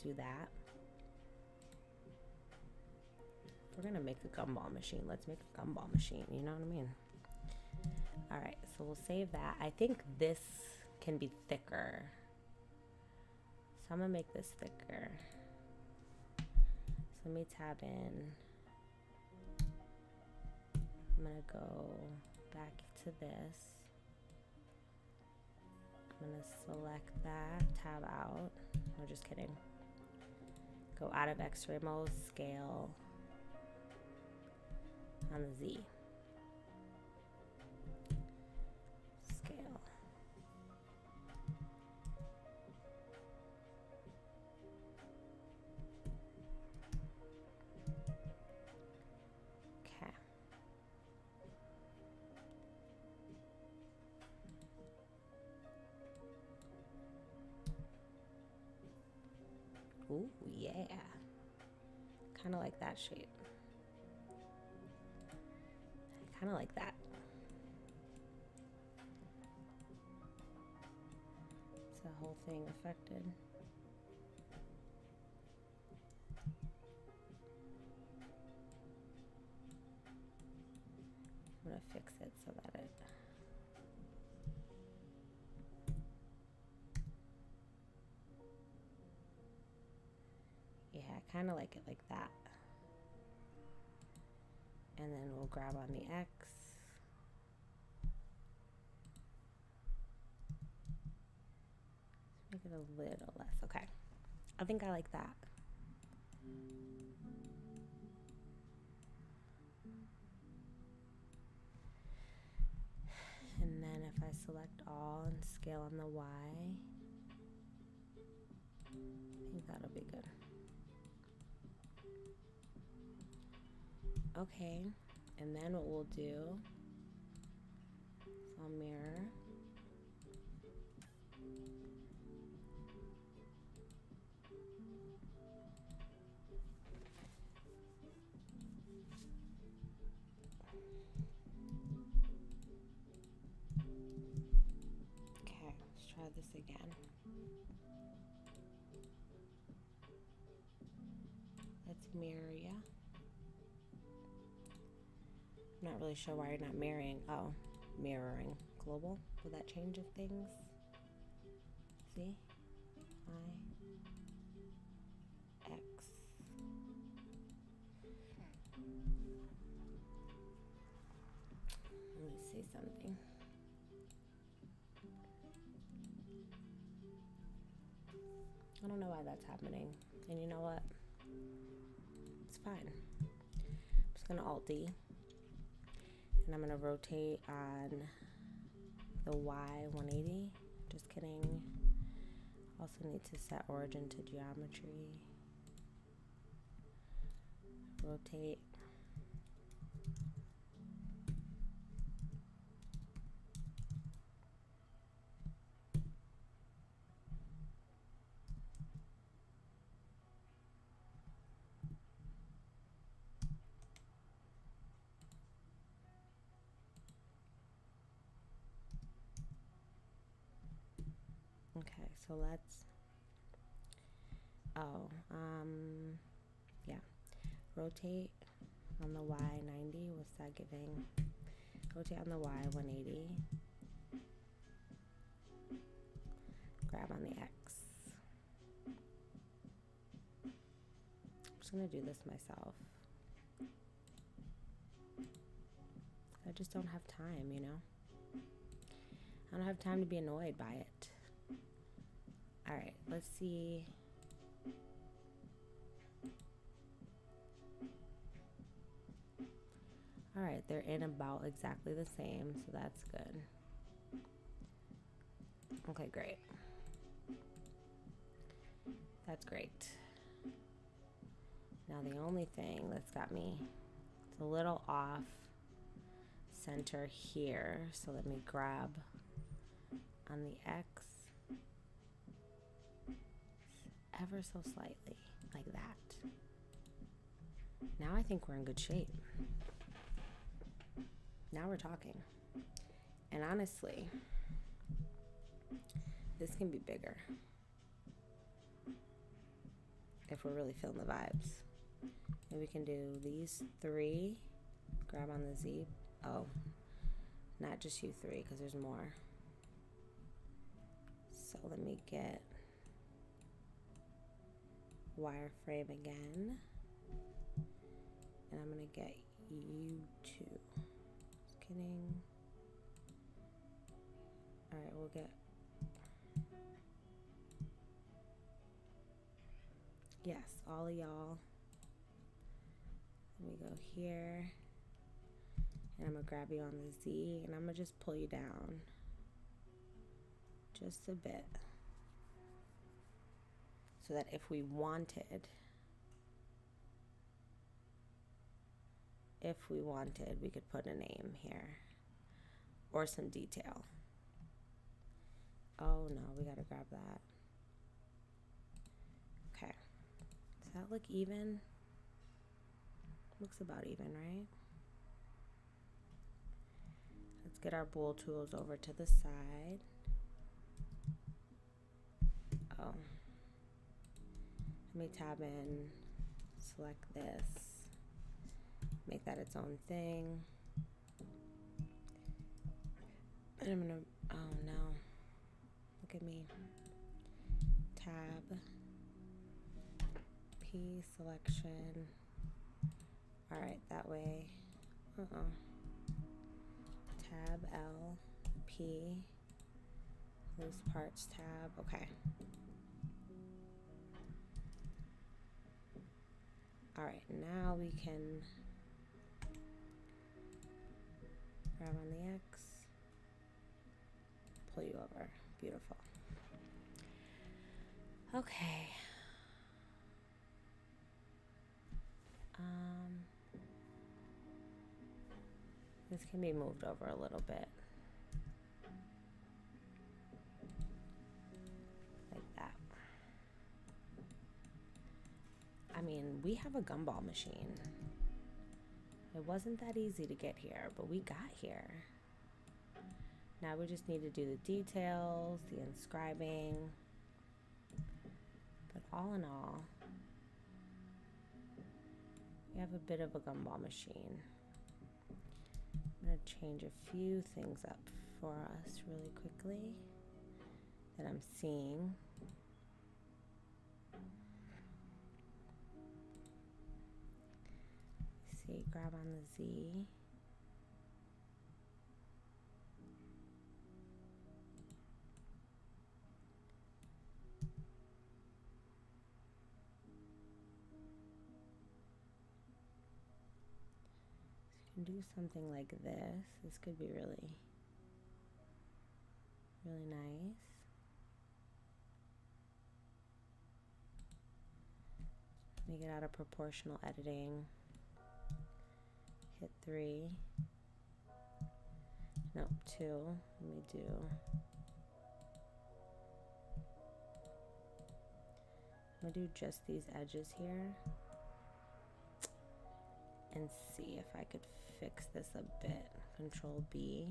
do that. If we're gonna make a gumball machine, let's make a gumball machine, you know what I mean? Alright, so we'll save that. I think this can be thicker. So I'm gonna make this thicker. So let me tab in. I'm gonna go back to this. I'm gonna select that, tab out. No, just kidding. Go out of X-ray mode, scale on the Z. Scale. Okay. Ooh, yeah. Kind of like that shape. Kind of like that. Is the whole thing affected? I'm gonna fix it so that it. Yeah, I kind of like it like that. And then we'll grab on the X. Let's make it a little less. Okay. I think I like that. And then if I select all and scale on the Y, I think that'll be good. Okay, and then what we'll do is I'll mirror. Okay, let's try this again. Let's mirror ya. I'm not really sure why you're not mirroring. Oh, mirroring global. Will that change things? See? I, X. Let me see something. I don't know why that's happening. And you know what? It's fine. I'm just gonna Alt D. And I'm gonna rotate on the Y 180. Just kidding. Also need to set origin to geometry. Rotate. Okay, so let's Oh, yeah. Rotate on the Y 90. What's that giving? Rotate on the Y 180. Grab on the X. I'm just gonna do this myself. I just don't have time, you know? I don't have time to be annoyed by it. All right, let's see. All right, they're in about exactly the same, so that's good. Okay, great. That's great. Now the only thing that's got me, it's a little off center here, so let me grab on the X ever so slightly, like that. Now I think we're in good shape. Now we're talking. And honestly, this can be bigger if we're really feeling the vibes. And we can do these 3, grab on the Z. Oh, not just you 3, because there's more. So let me get wireframe again. And I'm going to get you 2. Just kidding. All right, we'll get... Yes, all of y'all. Let me go here. And I'm going to grab you on the Z. And I'm going to just pull you down. Just a bit. So that if we wanted, we could put a name here. Or some detail. Oh no, we got to grab that. Okay. Does that look even? Looks about even, right? Let's get our bool tools over to the side. Oh. Let me tab in, select this, make that its own thing. And I'm gonna, oh no, look at me. Tab, P selection. All right, that way, Tab L, P, loose parts tab, okay. All right, now we can grab on the X, pull you over, beautiful. Okay. This can be moved over a little bit. Like that. I mean, we have a gumball machine. It wasn't that easy to get here, but we got here. Now we just need to do the details, the inscribing. But all in all, we have a bit of a gumball machine. I'm going to change a few things up for us really quickly that I'm seeing. See, grab on the Z. Do something like this. This could be really, really nice. Let me get out of proportional editing. Hit 3. Nope, 2. Let me do. I'm gonna do just these edges here. And see if I could fix this a bit. Control B.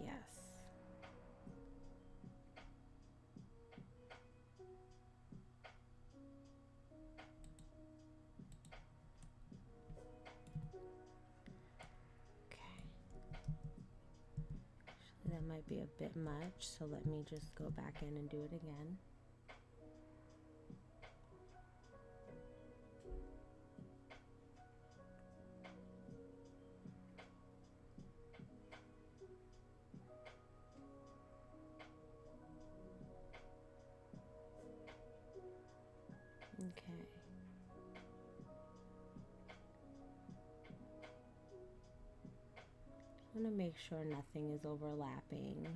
Yes. might be a bit much, so let me just go back in and do it again. Okay. I want to make sure nothing is overlapping,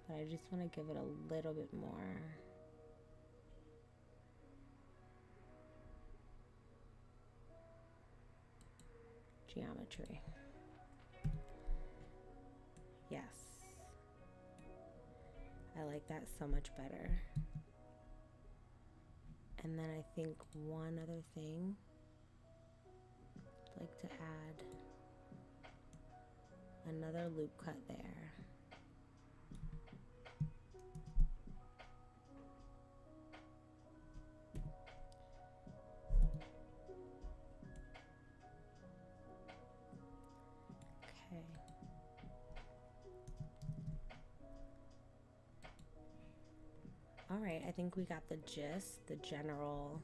but I just want to give it a little bit more. Geometry. Yes. I like that so much better. And then I think one other thing, I'd like to add another loop cut there. Okay. All right, I think we got the gist, the general.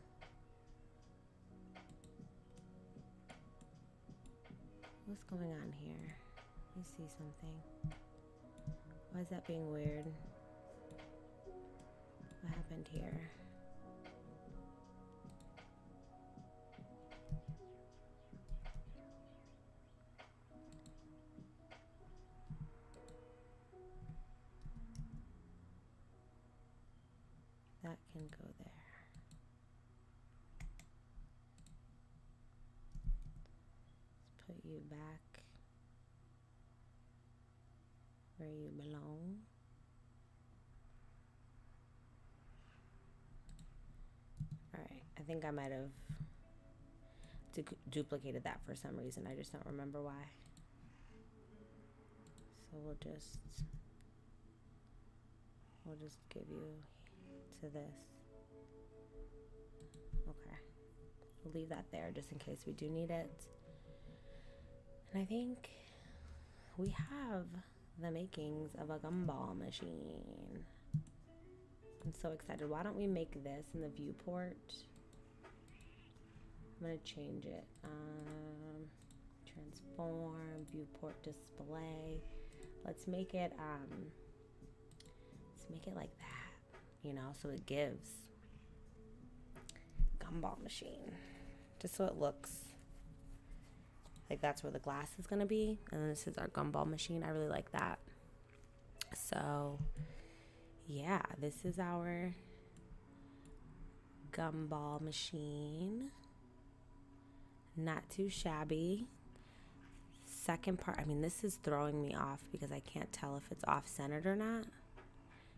What's going on here? Let me see something. Why is that being weird? What happened here? That can go there. Let's put you back where you belong. All right, I think I might have duplicated that for some reason. I just don't remember why. So we'll just give you to this. Okay, we'll leave that there just in case we do need it. And I think we have the makings of a gumball machine. I'm so excited. Why don't we make this in the viewport? I'm gonna change it. Transform, viewport display. Let's make it like that, you know, so it gives gumball machine. Just so it looks like that's where the glass is gonna be. And then this is our gumball machine. I really like that. So yeah, this is our gumball machine. Not too shabby. Second part, I mean, this is throwing me off because I can't tell if it's off-centered or not.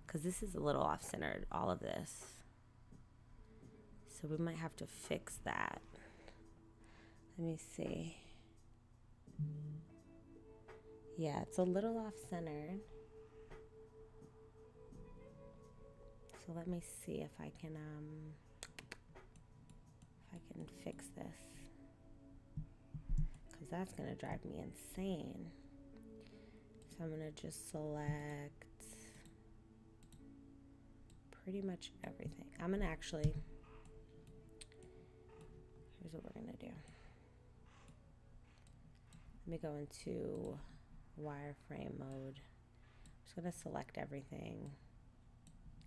Because this is a little off-centered, all of this. So we might have to fix that. Let me see. Yeah, it's a little off-centered. So let me see if I can fix this. Because that's going to drive me insane. So I'm going to just select pretty much everything. I'm going to actually, here's what we're going to do. Let me go into wireframe mode. I'm just going to select everything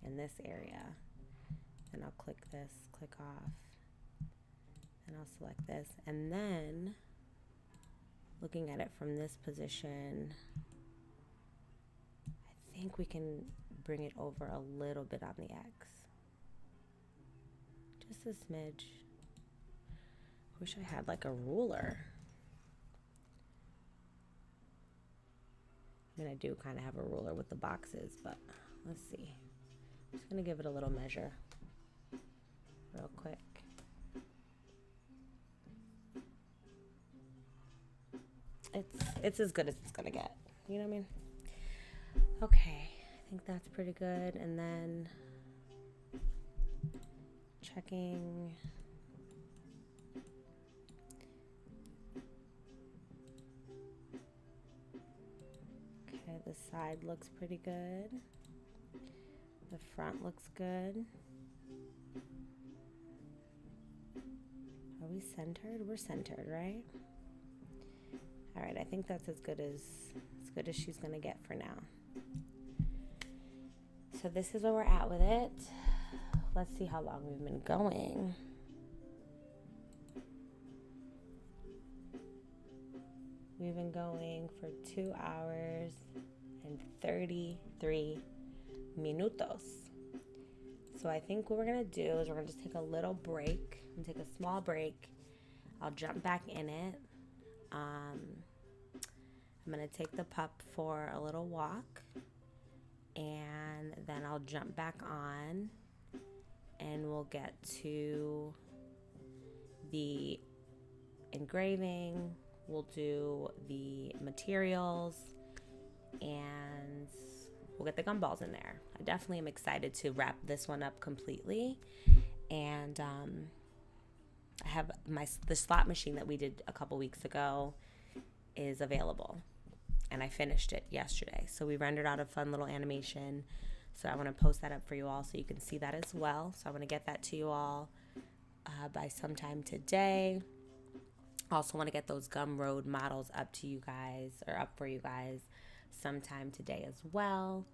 in this area. And I'll click this, click off. And I'll select this. And then, looking at it from this position, I think we can bring it over a little bit on the X. Just a smidge. Wish I had like a ruler. I mean, I do kind of have a ruler with the boxes, but let's see. I'm just gonna give it a little measure real quick. It's as good as it's gonna get. You know what I mean? Okay, I think that's pretty good. And then checking. Okay, side looks pretty good. The front looks good. Are we centered? We're centered, right? All right, I think that's as good as she's gonna get for now. So this is where we're at with it. Let's see how long we've been going. We've been going for 2 hours and 33 minutos. So I think what we're gonna do is we're gonna just take a little break. I'm gonna take a small break. I'll jump back in it. I'm gonna take the pup for a little walk, and then I'll jump back on and we'll get to the engraving. We'll do the materials and we'll get the gumballs in there. I definitely am excited to wrap this one up completely. And I have the slot machine that we did a couple weeks ago is available, and I finished it yesterday. So we rendered out a fun little animation. So I want to post that up for you all so you can see that as well. So I want to get that to you all by sometime today. Also want to get those Gumroad models up to you guys, or up for you guys sometime today as well.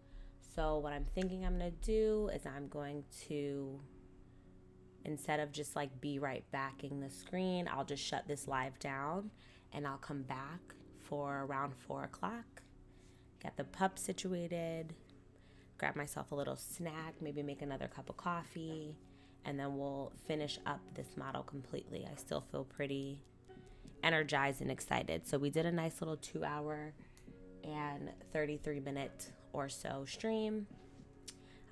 So what I'm thinking I'm going to do is I'm going to, instead of just like be right backing the screen, I'll just shut this live down and I'll come back for around 4 o'clock, get the pup situated, grab myself a little snack, maybe make another cup of coffee, and then we'll finish up this model completely. I still feel pretty energized and excited. So we did a nice little 2 hour and 33 minute or so stream.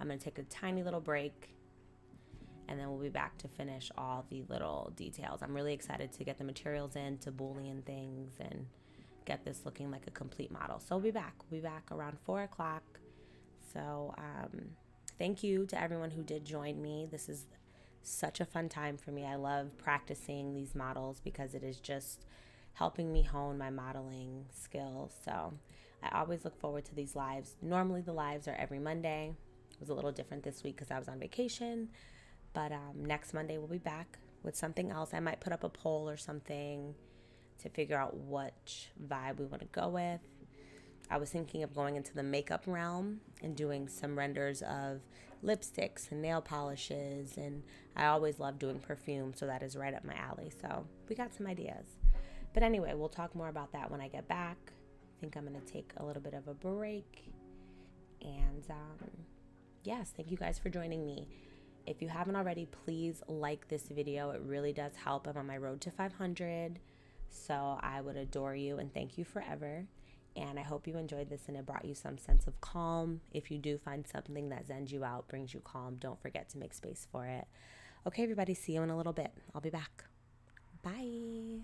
I'm going to take a tiny little break, and then we'll be back to finish all the little details. I'm really excited to get the materials in, to boolean things, and get this looking like a complete model. So we'll be back. We'll be back around 4 o'clock. So thank you to everyone who did join me. This is such a fun time for me. I love practicing these models because it is just helping me hone my modeling skills. So I always look forward to these lives. Normally the lives are every Monday. It was a little different this week because I was on vacation. But next Monday we'll be back with something else. I might put up a poll or something to figure out which vibe we want to go with. I was thinking of going into the makeup realm and doing some renders of lipsticks and nail polishes, and I always love doing perfume, so that is right up my alley. So we got some ideas. But anyway, we'll talk more about that when I get back. I think I'm going to take a little bit of a break. And yes, thank you guys for joining me. If you haven't already, please like this video. It really does help. I'm on my road to 500. So I would adore you and thank you forever. And I hope you enjoyed this and it brought you some sense of calm. If you do find something that zens you out, brings you calm, don't forget to make space for it. Okay, everybody, see you in a little bit. I'll be back. Bye.